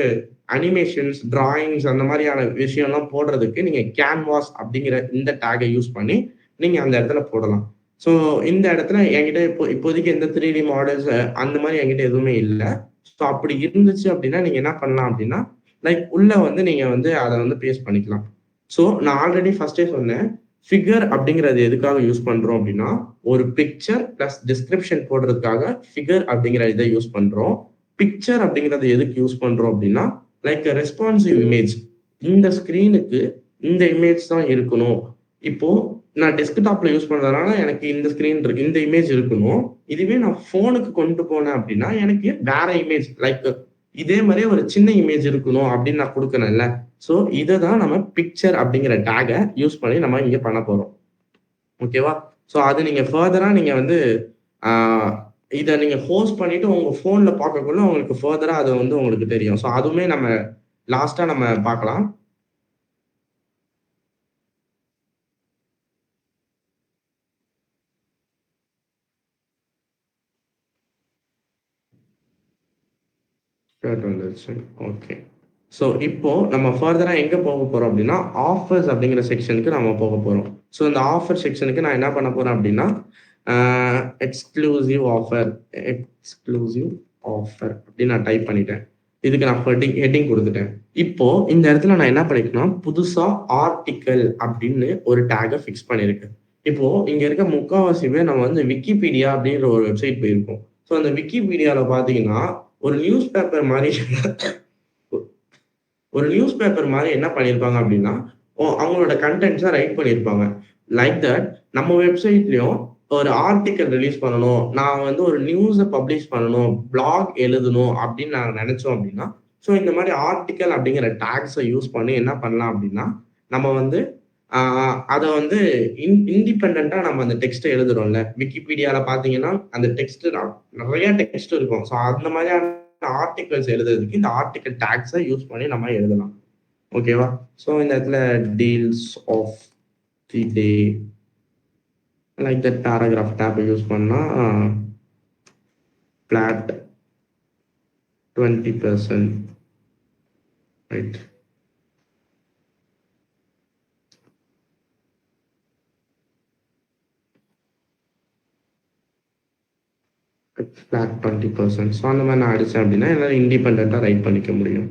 அனிமேஷன்ஸ், டிராயிங்ஸ் அந்த மாதிரியான விஷயம்லாம் போடுறதுக்கு நீங்க கேன்வாஸ் அப்படிங்கிற இந்த டேகை யூஸ் பண்ணி நீங்க அந்த இடத்துல போடலாம். ஸோ இந்த இடத்துல என்கிட்ட இப்போதைக்கு எந்த 3D மாடல்ஸ் அந்த மாதிரி என்கிட்ட எதுவுமே இல்லை. ஸோ அப்படி இருந்துச்சு அப்படின்னா நீங்க என்ன பண்ணலாம் அப்படின்னா, லைக் உள்ள வந்து நீங்க வந்து அதை வந்து பேஸ்ட் பண்ணிக்கலாம். ஸோ நான் ஆல்ரெடி ஃபர்ஸ்டே சொன்னேன், ஃபிகர் அப்படிங்கிறது எதுக்காக யூஸ் பண்றோம் அப்படின்னா, ஒரு பிக்சர் பிளஸ் டிஸ்கிரிப்ஷன் போடுறதுக்காக ஃபிகர் அப்படிங்கிற இதை யூஸ் பண்றோம். பிக்சர் அப்படிங்கிறது எதுக்கு யூஸ் பண்றோம் அப்படின்னா, லைக் ரெஸ்பான்சிவ் இமேஜ். இந்த ஸ்கிரீனுக்கு இந்த இமேஜ் தான் இருக்கணும். இப்போ நான் டெஸ்க்டாப்ல யூஸ் பண்றதுனால எனக்கு இந்த ஸ்கிரீன் இருக்கு, இந்த இமேஜ் இருக்கணும். இதுவே நான் போனுக்கு கொண்டு போனேன் அப்படின்னா எனக்கு வேற இமேஜ், லைக் இதே மாதிரி ஒரு சின்ன இமேஜ் இருக்கணும் அப்படின்னு நான் கொடுக்கணும்ல. ஸோ இதை தான் நம்ம பிக்சர் அப்படிங்கிற டேகை யூஸ் பண்ணி நம்ம இங்க பண்ண போறோம். ஓகேவா? ஸோ அது நீங்க ஃபர்தரா நீங்க வந்து இதை நீங்க ஹோஸ்ட் பண்ணிட்டு உங்க போன்ல பார்க்கக்குள்ள உங்களுக்கு ஃபர்தரா அது வந்து உங்களுக்கு தெரியும். ஸோ அதுவுமே நம்ம லாஸ்டா நம்ம பார்க்கலாம். ஓகே. ஸோ இப்போ நம்ம ஃபர்தரா எங்க போக போறோம் அப்படின்னா, ஆஃபர்ஸ் அப்படிங்கிற செக்ஷனுக்கு நம்ம போக போறோம். ஸோ இந்த ஆஃபர் செக்ஷனுக்கு நான் என்ன பண்ண போறேன் அப்படின்னா, எக்ஸ்க்ளூசிவ் ஆஃபர் அப்படின்னு நான் டைப் பண்ணிட்டேன். இதுக்கு நான் ஹெட்டிங் கொடுத்துட்டேன். இப்போ இந்த இடத்துல நான் என்ன பண்ணிக்கணும், புதுசா ஆர்டிக்கல் அப்படின்னு ஒரு டேகை ஃபிக்ஸ் பண்ணியிருக்கேன். இப்போ இங்க இருக்க முக்கால்வாசி பேர் நம்ம வந்து விக்கிபீடியா அப்படிங்கிற ஒரு வெப்சைட் போயிருக்கோம். ஸோ அந்த விக்கிபீடியால பாத்தீங்கன்னா ஒரு நியூஸ் பேப்பர் மாதிரி என்ன பண்ணியிருப்பாங்க அப்படின்னா, அவங்களோட கண்டென்ட்ஸை ரைட் பண்ணியிருப்பாங்க. லைக் தட் நம்ம வெப்சைட்லயும் ஒரு ஆர்டிக்கல் ரிலீஸ் பண்ணணும், நான் வந்து ஒரு நியூஸை பப்ளிஷ் பண்ணணும், பிளாக் எழுதணும் அப்படின்னு நாங்கள் நினைச்சோம் அப்படின்னா, ஸோ இந்த மாதிரி ஆர்டிக்கல் அப்படிங்கிற டேக்ஸை யூஸ் பண்ணி என்ன பண்ணலாம் அப்படின்னா, நம்ம வந்து அதை வந்து இண்டிபெண்டா நம்ம அந்த டெக்ஸ்ட்டை எழுதுறோம்ல. விக்கிபீடியால பாத்தீங்கன்னா அந்த டெக்ஸ்ட் நிறைய டெக்ஸ்ட் இருக்கும். ஸோ அந்த மாதிரியான ஆர்டிகல்ஸ் எழுதுறதுக்கு இந்த ஆர்டிகல் டேக்ஸை யூஸ் பண்ணி நம்ம எழுதலாம். ஓகேவா? ஸோ இந்த இடத்துல deals of the day like that paragraph tab use பண்ணா பிளாட் 20%, ரைட்? ஃபிளாட் 20%. ஸோ அந்த மாதிரி நான் அடித்தேன் அப்படின்னா என்னால் இண்டிபெண்ட்டாக ரைட் பண்ணிக்க முடியும்.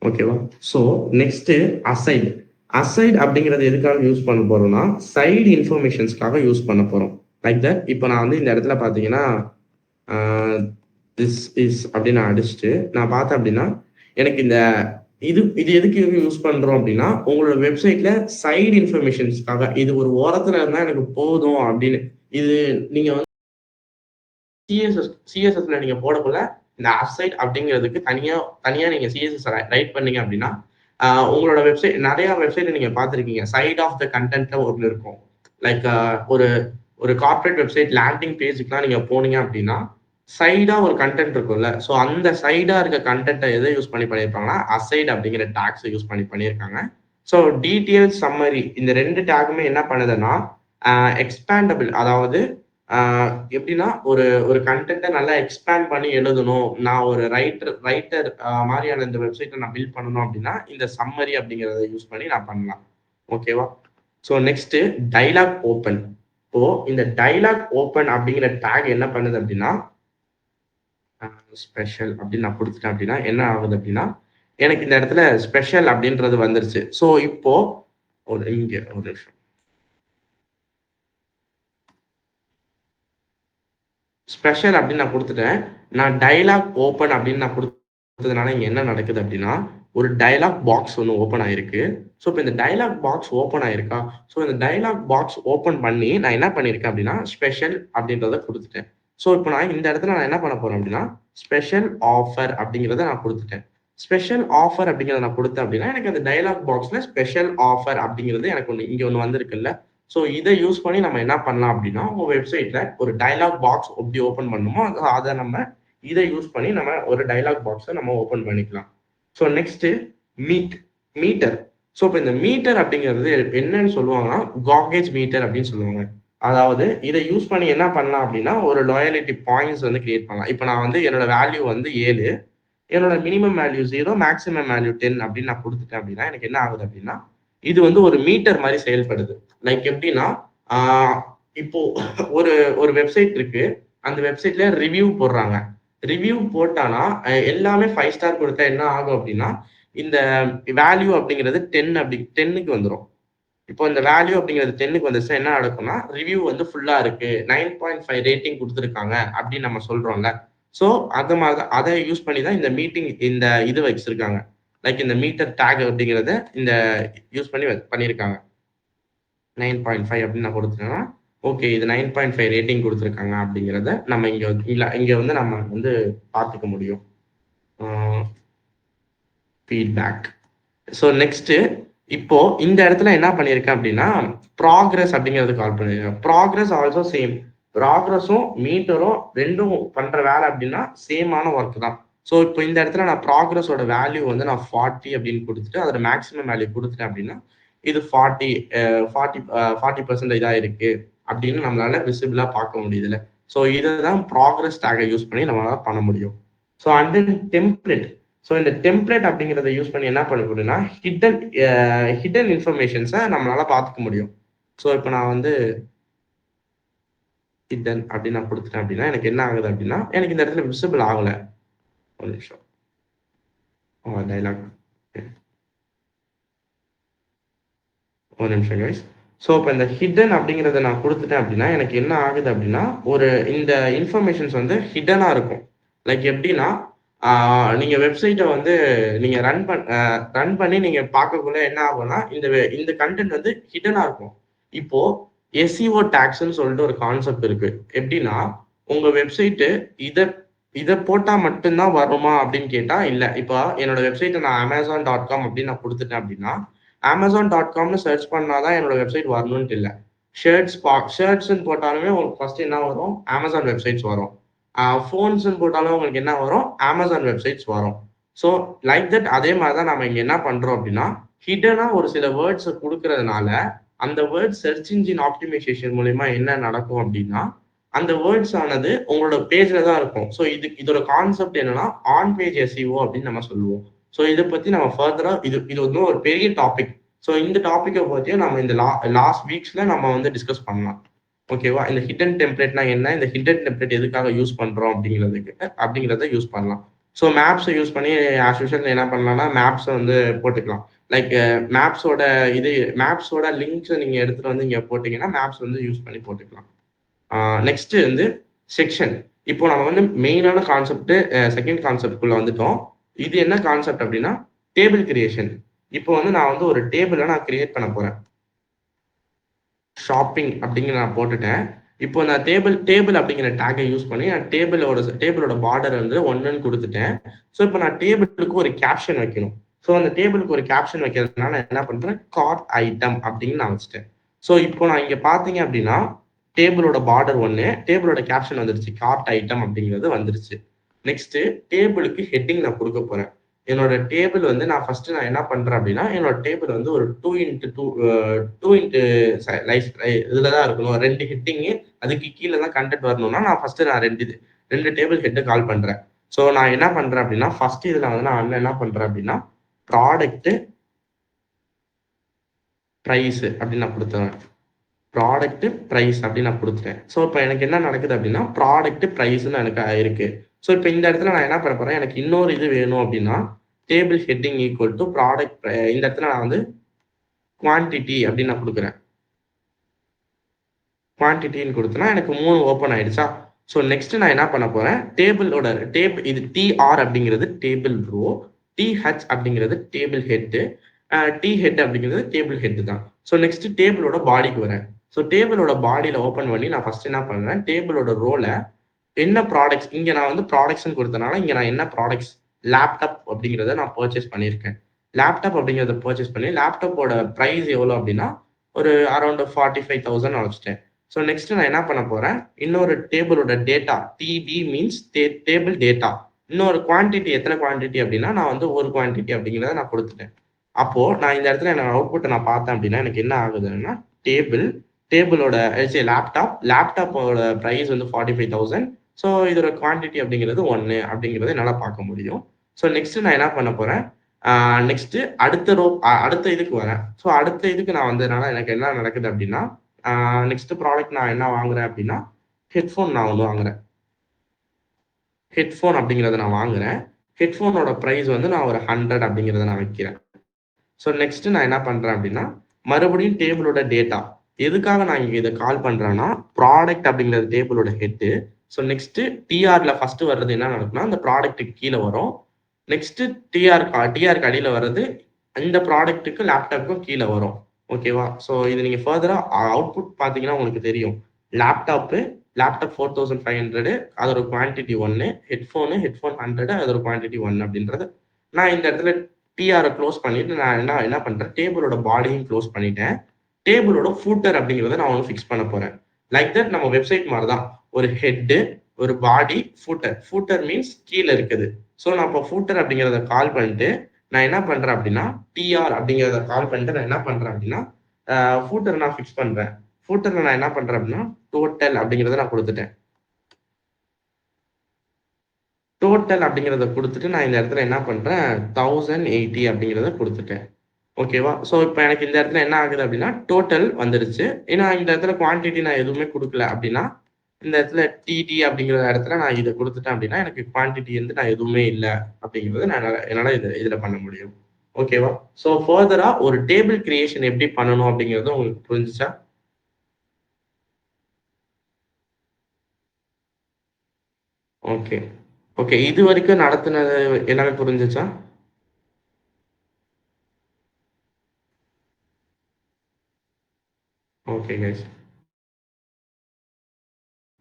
ஓகேவா? ஸோ நெக்ஸ்ட்டு அசைட் அப்படிங்கிறது எதுக்காக யூஸ் பண்ண போறோம்னா, சைடு இன்ஃபர்மேஷன்ஸ்க்காக யூஸ் பண்ண போறோம். Like that. இப்போ நான் வந்து இந்த இடத்துல பார்த்தீங்கன்னா திஸ் இஸ் அப்படின்னு நான் அடிச்சுட்டு நான் பார்த்தேன் அப்படின்னா எனக்கு இந்த இது இது எதுக்கு யூஸ் பண்றோம் அப்படின்னா உங்களோட வெப்சைட்ல சைடு இன்ஃபர்மேஷன்ஸ்க்காக இது ஒரு ஓரத்துல இருந்தா எனக்கு போதும் அப்படின்னு. இது நீங்க வந்து சிஎஸ்எஸ்ல நீங்க போடக்குள்ள இந்த அசைட் அப்படிங்கிறதுக்கு தனியா நீங்க சிஎஸ்எஸ் ரைட் பண்ணீங்க அப்படின்னா உங்களோட வெப்சைட் நிறைய வெப்சைட் நீங்க பார்த்துருக்கீங்க சைட் ஆஃப் த கண்டென்ட்ல ஒன்று இருக்கும். லைக் ஒரு ஒரு கார்பரேட் வெப்சைட் லேண்டிங் பேஜுக்குலாம் நீங்க போனீங்க அப்படின்னா சைடா ஒரு கண்டென்ட் இருக்கும்ல. ஸோ அந்த சைடா இருக்க கண்டென்ட்டை எதை யூஸ் பண்ணி பண்ணியிருப்பாங்கன்னா அசைட் அப்படிங்கிற டேக்ஸை யூஸ் பண்ணி பண்ணியிருக்காங்க. ஸோ டீட்டெயில் சம்மரி இந்த 2 டேக்குமே என்ன பண்ணுதுன்னா எக்ஸ்பேண்டபிள், அதாவது எப்படின்னா ஒரு ஒரு கண்டென்ட்டை நல்லா எக்ஸ்பேண்ட் பண்ணி எழுதணும், நான் ஒரு ரைட்டர் மாதிரியான இந்த வெப்சைட்டை நான் பில்ட் பண்ணணும் அப்படின்னா இந்த சம்மரி அப்படிங்கிறத யூஸ் பண்ணி நான் பண்ணலாம். ஓகேவா? So next dialogue open. இப்போ இந்த டைலாக் ஓப்பன் அப்படிங்கிற டேக் என்ன பண்ணுது அப்படின்னா ஸ்பெஷல் அப்படின்னு நான் கொடுத்துட்டேன் அப்படின்னா என்ன ஆகுது அப்படின்னா எனக்கு இந்த இடத்துல ஸ்பெஷல் அப்படின்றது வந்துருச்சு. ஸோ இப்போ இங்க ஒரு நிமிஷம் ஸ்பெஷல் அப்படின்னு நான் கொடுத்துட்டேன். நான் டைலாக் ஓப்பன் அப்படின்னு நான் கொடுத்ததுனால இங்க என்ன நடக்குது அப்படின்னா ஒரு டைலாக் பாக்ஸ் ஒன்று ஓப்பன் ஆயிருக்கு. ஸோ இப்போ இந்த டைலாக் பாக்ஸ் ஓப்பன் ஆயிருக்கா. ஸோ இந்த டைலாக் பாக்ஸ் ஓப்பன் பண்ணி நான் என்ன பண்ணியிருக்கேன் அப்படின்னா ஸ்பெஷல் அப்படின்றத கொடுத்துட்டேன். ஸோ இப்போ நான் இந்த இடத்துல நான் என்ன பண்ண போறேன் அப்படின்னா ஸ்பெஷல் ஆஃபர் அப்படிங்கிறத நான் கொடுத்துட்டேன். ஸ்பெஷல் ஆஃபர் அப்படிங்கிறத நான் கொடுத்தேன் அப்படின்னா எனக்கு அந்த டைலாக் பாக்ஸ்ல ஸ்பெஷல் ஆஃபர் அப்படிங்கிறது எனக்கு இங்க ஒன்று வந்திருக்குல்ல. ஸோ இதை யூஸ் பண்ணி நம்ம என்ன பண்ணலாம் அப்படின்னா உங்க வெப்சைட்ல ஒரு டைலாக் பாக்ஸ் எப்படி ஓப்பன் பண்ணுமோ அதை நம்ம இதை யூஸ் பண்ணி நம்ம ஒரு டைலாக் பாக்ஸை நம்ம ஓப்பன் பண்ணிக்கலாம். So next metre. ஸோ இப்போ இந்த மீட்டர் அப்படிங்கிறது என்னன்னு சொல்லுவாங்கன்னா காகேஜ் மீட்டர் அப்படின்னு சொல்லுவாங்க. அதாவது இதை யூஸ் பண்ணி என்ன பண்ணலாம் அப்படின்னா ஒரு லாயலிட்டி பாயிண்ட்ஸ் வந்து கிரியேட் பண்ணலாம். இப்போ நான் வந்து என்னோட வேல்யூ வந்து 7, என்னோட மினிமம் வேல்யூ 0, மேக்ஸிமம் வேல்யூ 10 அப்படின்னு நான் கொடுத்துட்டேன் அப்படின்னா எனக்கு என்ன ஆகுது அப்படின்னா இது வந்து ஒரு மீட்டர் மாதிரி செயல்படுது. லைக் எப்படின்னா இப்போ ஒரு ஒரு வெப்சைட் இருக்கு, அந்த வெப்சைட்ல ரிவ்யூ போடுறாங்க. ரிவ்யூ போட்டானா எல்லாமே 5 ஸ்டார் கொடுத்தா என்ன ஆகும் அப்படின்னா இந்த வேல்யூ அப்படிங்கிறது 10க்கு வந்துடும். இப்போ இந்த வேல்யூ அப்படிங்கிறது 10க்கு வந்துச்சுன்னா என்ன நடக்கும்னா ரிவ்யூ வந்து ஃபுல்லா இருக்கு, 9.5 ரேட்டிங் கொடுத்துருக்காங்க அப்படின்னு நம்ம சொல்றோம்ல. ஸோ அந்த மாதிரி தான் அதை யூஸ் பண்ணி தான் இந்த இது வச்சிருக்காங்க. லைக் இந்த மீட்டர் டேக் அப்படிங்கிறத இந்த யூஸ் பண்ணி பண்ணியிருக்காங்க. 9.5 அப்படின்னு நான் கொடுத்துட்டேன்னா ஓகே இது 9.5 ரேட்டிங் கொடுத்துருக்காங்க அப்படிங்கிறத நம்ம இங்க வந்து நம்ம வந்து பார்த்துக்க முடியும். ஃபீட்பேக். ஸோ நெக்ஸ்ட் இப்போ இந்த இடத்துல என்ன பண்ணியிருக்கேன் அப்படின்னா ப்ராக்ரஸ் அப்படிங்கிறது கால் பண்ணிருக்கேன். Progress also same. ப்ராக்ரஸும் மீட்டரும் ரெண்டும் பண்ற வேலை அப்படின்னா சேமான ஒர்க் தான். ஸோ இப்போ இந்த இடத்துல நான் ப்ராக்ரஸோட வேல்யூ வந்து நான் 40 அப்படின்னு கொடுத்துட்டு அதோட மேக்ஸிமம் வேல்யூ கொடுத்துட்டேன் அப்படின்னா இது 40% இதாக இருக்கு அப்படின்னு நம்மளால விசிபிளா பார்க்க முடியுதுல. ஸோ இதுதான் ப்ராக்ரஸ் டேகை யூஸ் பண்ணி நம்மளால பண்ண முடியும். So and then template. So இந்த டெம்ப்ளேட் அப்படிங்கிறத யூஸ் பண்ணி என்ன பண்ண முடியும்னா ஹிடன் இன்ஃபர்மேஷன்ஸை நம்மளால பார்த்துக்க முடியும். ஸோ இப்போ நான் வந்து ஹிடன் அப்படின்னு நான் கொடுத்துட்டேன் அப்படின்னா எனக்கு என்ன ஆகுது அப்படின்னா எனக்கு இந்த இடத்துல விசிபிள் ஆகலை. ஒரு நிமிஷம் டைலாக் ஒரு நிமிஷம் கைஸ். ஸோ இப்போ இந்த ஹிடன் அப்படிங்கிறத நான் கொடுத்துட்டேன் அப்படின்னா எனக்கு என்ன ஆகுது அப்படின்னா இந்த இன்ஃபர்மேஷன்ஸ் வந்து ஹிடனாக இருக்கும். லைக் எப்படின்னா நீங்க வெப்சைட்டை வந்து நீங்க ரன் பண்ணி நீங்க பார்க்கக்குள்ள என்ன ஆகும்னா இந்த கண்டென்ட் வந்து ஹிடனா இருக்கும். இப்போ SEO டேக்ஸ்ன்னு சொல்லிட்டு ஒரு கான்செப்ட் இருக்கு. எப்படின்னா உங்க வெப்சைட்டு இதை போட்டா மட்டும்தான் வருமா அப்படின்னு கேட்டா இல்ல. இப்போ என்னோட வெப்சைட்டை நான் amazon.com அப்படின்னு நான் கொடுத்துட்டேன் அப்படின்னா amazon.comனு சர்ச் பண்ணாதான் என்னோட வெப்சைட் வரணும்னு இல்லை. ஷர்ட்ஸ்ன்னு போட்டாலுமே உங்களுக்கு ஃபர்ஸ்ட் என்ன வரும், அமேசான் வெப்சைட்ஸ் வரும். ஃபோன்ஸ்ன்னு போட்டாலும் உங்களுக்கு என்ன வரும், அமேசான் வெப்சைட்ஸ் வரும். ஸோ லைக் தட் அதே மாதிரி தான் நம்ம இங்கே என்ன பண்றோம் அப்படின்னா ஹிடனா ஒரு சில வேர்ட்ஸை கொடுக்கறதுனால அந்த வேர்ட்ஸ் சர்ச் இன்ஜின் ஆப்டிமைசேஷன் மூலயமா என்ன நடக்கும் அப்படின்னா அந்த வேர்ட்ஸ் ஆனது உங்களோட பேஜ்ல தான் இருக்கும். ஸோ இதோட கான்செப்ட் என்னன்னா ஆன் பேஜ் SEO அப்படின்னு நம்ம சொல்லுவோம். ஸோ இதை பத்தி நம்ம ஃபர்தரா இது வந்து ஒரு பெரிய டாபிக். ஸோ இந்த டாப்பிக்கை பற்றியும் நம்ம இந்த லாஸ்ட் வீக்ஸ்ல நம்ம வந்து டிஸ்கஸ் பண்ணலாம். ஓகேவா? இந்த ஹிடன் டெம்ப்ளேட்னா என்ன, இந்த ஹிடன் டெம்ப்ளேட் எதுக்காக யூஸ் பண்றோம் அப்படிங்கிறத யூஸ் பண்ணலாம். ஸோ மேப்ஸை யூஸ் பண்ணி ஆஸ் யூஷுவல் என்ன பண்ணலாம்னா மேப்ஸை வந்து போட்டுக்கலாம். லைக் மேப்ஸோட லிங்க்ஸை நீங்க எடுத்துட்டு வந்து இங்க போட்டீங்கன்னா மேப்ஸ் வந்து யூஸ் பண்ணி போட்டுக்கலாம். நெக்ஸ்ட் வந்து செக்ஷன். இப்போ நம்ம வந்து மெயினான கான்செப்ட் செகண்ட் கான்செப்ட்குள்ள வந்துட்டோம். இது என்ன கான்செப்ட் அப்படின்னா டேபிள் கிரியேஷன். இப்போ வந்து நான் வந்து ஒரு டேபிளை நான் கிரியேட் பண்ண போறேன். ஷாப்பிங் அப்படிங்கிற நான் போட்டுட்டேன். இப்போ நான் டேபிள் அப்படிங்கிற டேக்கை யூஸ் பண்ணி நான் டேபிளோட பார்டர் வந்து 1ன்னு கொடுத்துட்டேன். ஸோ இப்போ நான் டேபிளுக்கு ஒரு கேப்ஷன் வைக்கணும். ஸோ அந்த டேபிளுக்கு ஒரு கேப்ஷன் வைக்கிறதுனால நான் என்ன பண்றேன், கார்ட் ஐட்டம் அப்படின்னு நான் வச்சுட்டேன். ஸோ இப்போ நான் இங்க பாத்தீங்க அப்படின்னா டேபிளோட பார்டர் 1, டேபிளோட கேப்ஷன் வந்துருச்சு, கார்ட் ஐட்டம் அப்படிங்கிறது வந்துருச்சு. நெக்ஸ்ட் டேபிளுக்கு ஹெட்டிங் நான் கொடுக்க போறேன். என்னோட டேபிள் வந்து நான் ஃபர்ஸ்ட் நான் என்ன பண்றேன் அப்படின்னா என்னோட டேபிள் வந்து ஒரு 2x2 லைஃப் இதுல தான் இருக்கணும். 2 ஹெட்டிங்கு, அதுக்கு கீழே தான் கண்டென்ட் வரணும்னா நான் ஃபர்ஸ்ட் நான் ரெண்டு டேபிள் ஹெட்டை கால் பண்றேன். ஸோ நான் என்ன பண்றேன் அப்படின்னா ஃபர்ஸ்ட் இதுல வந்து நான் என்ன பண்றேன் அப்படின்னா ப்ராடக்ட் ப்ரைஸ் அப்படின்னு நான் கொடுத்துறேன். ப்ராடக்ட் ப்ரைஸ் அப்படின்னு நான் கொடுத்துட்டேன். ஸோ இப்போ எனக்கு என்ன நடக்குது அப்படின்னா ப்ராடக்ட் ப்ரைஸ்ன்னு எனக்கு இருக்கு. ஸோ இப்போ இந்த இடத்துல நான் என்ன பண்ண போறேன், எனக்கு இன்னொரு இது வேணும் அப்படின்னா table heading equal to product. இந்த இடத்துல நான் வந்து குவான்டிட்டி அப்படின்னு நான் கொடுக்குறேன். குவான்டிட்டின்னு கொடுத்தேன்னா எனக்கு 3 ஓப்பன் ஆயிடுச்சா. ஸோ நெக்ஸ்ட் நான் என்ன பண்ண போறேன், இது டிஆர் அப்படிங்கிறது டேபிள் ரோ, டிஹெச் அப்படிங்கிறது டேபிள் ஹெட்டு, டி ஹெட் அப்படிங்கிறது டேபிள் ஹெட் தான். ஸோ நெக்ஸ்ட் டேபிளோட பாடிக்கு வரேன். ஸோ டேபிளோட பாடியில ஓப்பன் பண்ணி நான் ஃபர்ஸ்ட் என்ன பண்றேன், டேபிளோட ரோல என்ன ப்ராடக்ட்ஸ், இங்க நான் வந்து ப்ராடக்ட்ஸ் கொடுத்தனால இங்க நான் என்ன ப்ராடக்ட்ஸ், லேப்டாப் அப்படிங்கிறத நான் பர்ச்சேஸ் பண்ணியிருக்கேன். லேப்டாப் அப்படிங்கிறத பர்ச்சேஸ் பண்ணி லேப்டாப்போட ப்ரைஸ் எவ்வளோ அப்படின்னா ஒரு அரௌண்ட் 45,000 நான் வச்சுட்டேன். ஸோ நெக்ஸ்ட் நான் என்ன பண்ண போறேன், இன்னொரு டேபிளோட data, TB means table data, இன்னொரு குவான்டிட்டி, எத்தனை குவான்டிட்டி அப்படின்னா நான் வந்து ஒரு குவான்டிட்டி அப்படிங்கிறத நான் கொடுத்துட்டேன். அப்போ நான் இந்த இடத்துல என்னோட அவுட்புட்டை நான் பார்த்தேன் அப்படின்னா எனக்கு என்ன ஆகுதுன்னா டேபிளோட லேப்டாப்போட ப்ரைஸ் வந்து 45,000. ஸோ இதோட குவான்டிட்டி அப்படிங்கிறது 1 அப்படிங்கிறத என்னால் பார்க்க முடியும். ஸோ நெக்ஸ்ட் நான் என்ன பண்ண போறேன், நெக்ஸ்ட் அடுத்த இதுக்கு வரேன். ஸோ அடுத்த இதுக்கு நான் வந்ததுனால எனக்கு என்ன நடக்குது அப்படின்னா நெக்ஸ்ட் ப்ராடக்ட் நான் என்ன வாங்குறேன் அப்படின்னா ஹெட்ஃபோன் நான் ஒன்று வாங்குறேன். ஹெட்ஃபோன் அப்படிங்கிறத நான் வாங்குறேன். ஹெட்ஃபோனோட ப்ரைஸ் வந்து நான் ஒரு 100 அப்படிங்கிறத நான் வைக்கிறேன். ஸோ நெக்ஸ்ட் நான் என்ன பண்றேன் அப்படின்னா மறுபடியும் டேபிளோட டேட்டா, எதுக்காக நான் இங்க இதை கால் பண்றேன்னா ப்ராடக்ட் அப்படிங்கிறது டேபிளோட ஹெட்டு. ஸோ நெக்ஸ்ட் டிஆர்ல ஃபர்ஸ்ட் வர்றது என்ன நடக்கும்னா அந்த ப்ராடக்ட்டுக்கு கீழே வரும். நெக்ஸ்ட் டிஆருக்கு அடியில் வர்றது இந்த ப்ராடக்ட்டுக்கு லேப்டாப்புக்கும் கீழே வரும். ஓகேவா. ஸோ இது நீங்க ஃபர்தரா அவுட்புட் பார்த்தீங்கன்னா உங்களுக்கு தெரியும். லேப்டாப் 4500, அதோட குவான்டிட்டி 1, ஹெட்ஃபோன் 100, அதோட குவான்டிட்டி 1 அப்படின்றது. நான் இந்த இடத்துல டிஆரை க்ளோஸ் பண்ணிட்டு நான் என்ன பண்றேன், டேபிளோட பாடியும் க்ளோஸ் பண்ணிட்டேன். டேபிளோட ஃபூட்டர் அப்படிங்கிறத நான் ஒன்று ஃபிக்ஸ் பண்ண போறேன். லைக் தட் நம்ம வெப்சைட் மாதிரி தான், ஒரு ஹெட்டு, ஒரு பாடி, ஃபூட்டர் மீன்ஸ் கீழே இருக்குது. ஸோ நான் இப்போ ஃபூட்டர் அப்படிங்கிறத கால் பண்ணிட்டு நான் என்ன பண்றேன் அப்படின்னா டிஆர் அப்படிங்கிறத கால் பண்ணிட்டு நான் என்ன பண்றேன் அப்படின்னா ஃபூட்டர் நான் ஃபிக்ஸ் பண்றேன். ஃபூட்டர்ல நான் என்ன பண்றேன் அப்படின்னா டோட்டல் அப்படிங்கிறத நான் கொடுத்துட்டேன். டோட்டல் அப்படிங்கிறத கொடுத்துட்டு நான் இந்த இடத்துல என்ன பண்றேன் 1080 அப்படிங்கிறத கொடுத்துட்டேன். ஓகேவா. ஸோ இப்போ எனக்கு இந்த இடத்துல என்ன ஆகுது அப்படின்னா டோட்டல் வந்துருச்சு. ஏன்னா இந்த இடத்துல குவான்டிட்டி நான் எதுவுமே கொடுக்கல அப்படின்னா இந்த இடத்துல டிடி அப்படிங்கிற இடத்துல நான் இதை கொடுத்துட்டேன் அப்படின்னா எனக்கு குவான்டிட்டி வந்து நான் எதுவுமே இல்லை அப்படிங்கிறது என்னால் இதில் பண்ண முடியும். ஓகேவா. ஸோ ஃபர்தரா ஒரு டேபிள் கிரியேஷன் எப்படி பண்ணணும் அப்படிங்கிறது உங்களுக்கு புரிஞ்சுச்சா? ஓகே ஓகே இது வரைக்கும் நடத்துனது எல்லாமே புரிஞ்சுச்சா? Okay guys.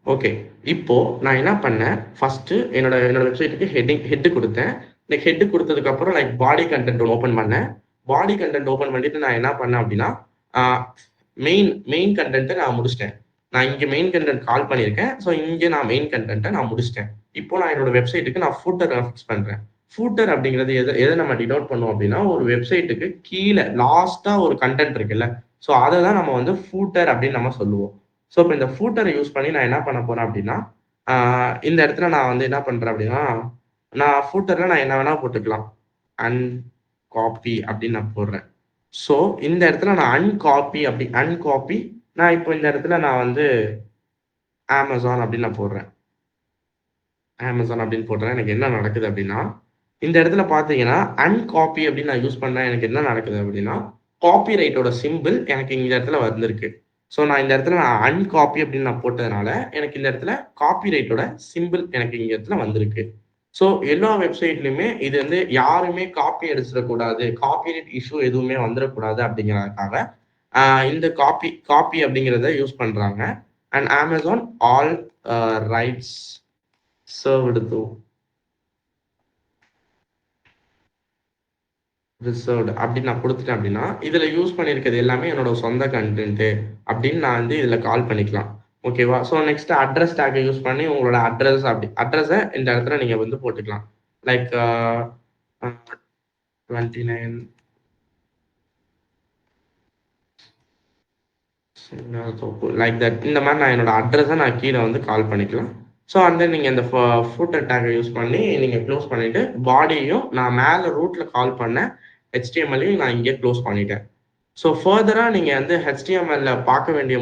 ஓகே இப்போ நான் என்ன பண்ணேன், ஃபர்ஸ்ட் என்னோட வெப்சைட்டுக்கு ஹெட் கொடுத்தேன். லைக் ஹெட் கொடுத்ததுக்கு அப்புறம் லைக் பாடி கண்டென்ட் ஒன்று ஓப்பன் பண்ணேன். பாடி கண்டென்ட் ஓப்பன் பண்ணிட்டு நான் என்ன பண்ணேன் அப்படின்னா மெயின் கண்டென்ட்டை நான் முடிச்சிட்டேன். நான் இங்கே மெயின் கண்டென்ட் கால் பண்ணியிருக்கேன். ஸோ இங்கே நான் மெயின் கண்டென்ட்டை நான் முடிச்சிட்டேன். இப்போ நான் என்னோட வெப்சைட்டுக்கு நான் ஃபூட்டர் ஃபிக்ஸ் பண்றேன். ஃபூட்டர் அப்படிங்கிறது எதை நம்ம டினோட் பண்ணுவோம் அப்படின்னா ஒரு வெப்சைட்டுக்கு கீழே லாஸ்டா ஒரு கண்டென்ட் இருக்குல்ல, ஸோ அதை தான் நம்ம வந்து ஃபூட்டர் அப்படின்னு நம்ம சொல்லுவோம். ஸோ இப்போ இந்த ஃபூட்டரை யூஸ் பண்ணி நான் என்ன பண்ண போறேன் அப்படின்னா இந்த இடத்துல நான் வந்து என்ன பண்றேன் அப்படின்னா நான் ஃபூட்டர்ல நான் என்ன வேணா போட்டுக்கலாம். அன்காப்பி அப்படின்னு நான் போடுறேன். ஸோ இந்த இடத்துல நான் அன்காப்பி நான் இப்போ இந்த இடத்துல நான் வந்து அமேசான் அப்படின்னு நான் போடுறேன். அமேசான் அப்படின்னு போடுறேன். எனக்கு என்ன நடக்குது அப்படின்னா இந்த இடத்துல பார்த்தீங்கன்னா அன்காப்பி அப்படின்னு நான் யூஸ் பண்ணேன். எனக்கு என்ன நடக்குது அப்படின்னா காப்பி ரைட்டோட சிம்பிள் எனக்கு இந்த இடத்துல வந்திருக்கு. ஸோ நான் இந்த இடத்துல நான் அன்காப்பி அப்படின்னு நான் போட்டதுனால எனக்கு இந்த இடத்துல காப்பிரைட்டோட சிம்பிள் எனக்கு இந்த இடத்துல வந்திருக்கு. ஸோ எல்லா வெப்சைட்லையுமே இது வந்து யாருமே காப்பி அடிச்சிடக்கூடாது, காப்பிரைட் இஷ்யூ எதுவுமே வந்துடக்கூடாது அப்படிங்கிறதுக்காக இந்த காப்பி அப்படிங்கிறத யூஸ் பண்றாங்க. And Amazon all rights served through reserved அப்படின்னு நான் குடுத்துட்டேன் அப்படின்னா, இதுல யூஸ் பண்ணியிருக்கிறது எல்லாமே என்னோட சொந்த கன்டென்ட்டு அப்படின்னு நான் வந்து இதுல கால் பண்ணிக்கலாம். ஓகேவா? ஸோ நெக்ஸ்ட் அட்ரஸ் டேக்க யூஸ் பண்ணி உங்களோட அட்ரஸ இந்த இடத்துல நீங்க வந்து போட்டுக்கலாம். Like 29 Singathoppu like that. இந்த மாரி நான் என்னோட அட்ரஸ நான் கீழ வந்து கால் பண்ணிக்கலாம். ஸோ அண்ட் தென் நீங்க இந்த ஃபூட்டர் டேக்க யூஸ் பண்ணி நீங்க க்ளோஸ் பண்ணிட்டு, பாடியையும் நான் மேல ரூட்ல கால் பண்ண HTML-யும் நான் இங்கே க்ளோஸ் பண்ணிட்டேன். ஸோ ஃபர்தரா நீங்க வந்து HTML-ல பார்க்க வேண்டிய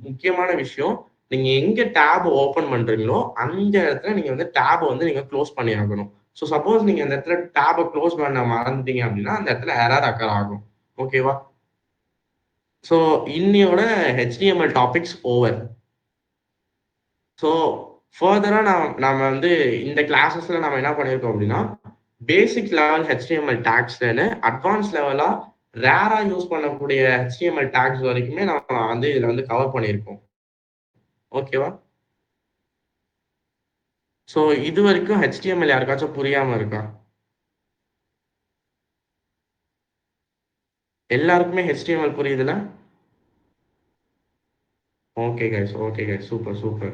முக்கியமான விஷயம், நீங்க எங்க டேப் ஓப்பன் பண்றீங்களோ, அந்த இடத்துல நீங்க வந்து டேப வந்து நீங்க க்ளோஸ் பண்ணி ஆகணும். ஸோ சப்போஸ் நீங்க அந்த இடத்துல டேப க்ளோஸ் பண்ண மறந்துட்டீங்க அப்படின்னா, அந்த இடத்துல எரர் அக்கர் ஆகும். ஓகேவா? ஸோ இன்னியோட HTML டாபிக்ஸ் ஓவர். ஸோ ஃபர்தரா நாம வந்து இந்த கிளாஸஸ்ல நம்ம என்ன பண்ணியிருக்கோம் அப்படின்னா, பேசிக் லெவல் HTML டாக்ஸ்ன்னு அட்வான்ஸ் லெவலா ரேரா யூஸ் பண்ணக்கூடிய HTML டாக்ஸ் வரைக்குமே நம்ம வந்து இதுல வந்து கவர் பண்ணியிருக்கோம். ஓகேவா? ஸோ இதுவரைக்கும் HTML யாருக்காச்சும் புரியாம இருக்கா? எல்லாருக்குமே HTML புரியுதுல்ல? Okay guys, okay guys. Super, super.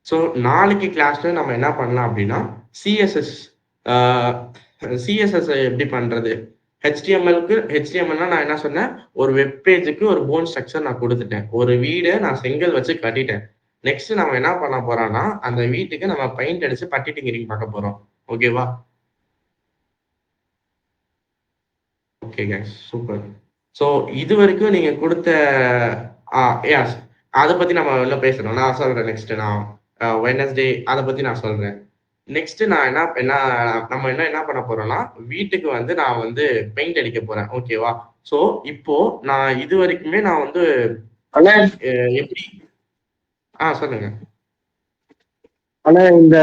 So நாளைக்கு கிளாஸ்ல நம்ம என்ன பண்ணலாம் அப்படின்னா, சிஎஸ்எஸ் ஆ சிஎஸ்எஸ் எப்படி பண்றது? HTMLனா நான் என்ன சொன்னேன்? ஒரு வெப் பேஜுக்கு ஒரு போன் ஸ்ட்ரக்சர் நான் குடுத்துட்டேன். ஒரு வீட நான் செங்கல் வச்சு கட்டிட்டேன். நெக்ஸ்ட் நம்ம என்ன பண்ண போறோம்னா, அந்த வீட்டுக்கு நம்ம பெயிண்ட் அடிச்சு பட்டி டிங்கரிங் பார்க்க போறோம். ஓகேவா? Okay guys, super. ஸோ இதுவரைக்கும் நீங்க குடுத்த ஆ யாஸ் அத பத்தி நம்ம இன்னும் பேசணும். நான் சொல்றேன் நெக்ஸ்ட் நான் வெட்னஸ்டே அத பத்தி நான் சொல்றேன். நெக்ஸ்ட் நான் என்ன என்ன நம்ம என்ன பண்ண போறோம்னா, வீட்டுக்கு வந்து நான் வந்து பெயிண்ட் அடிக்க போறேன். ஓகேவா? ஸோ இப்போ நான் இதுவரைக்குமே நான் வந்து ஆனா எப்படி சொல்லுங்க. ஆனா இந்த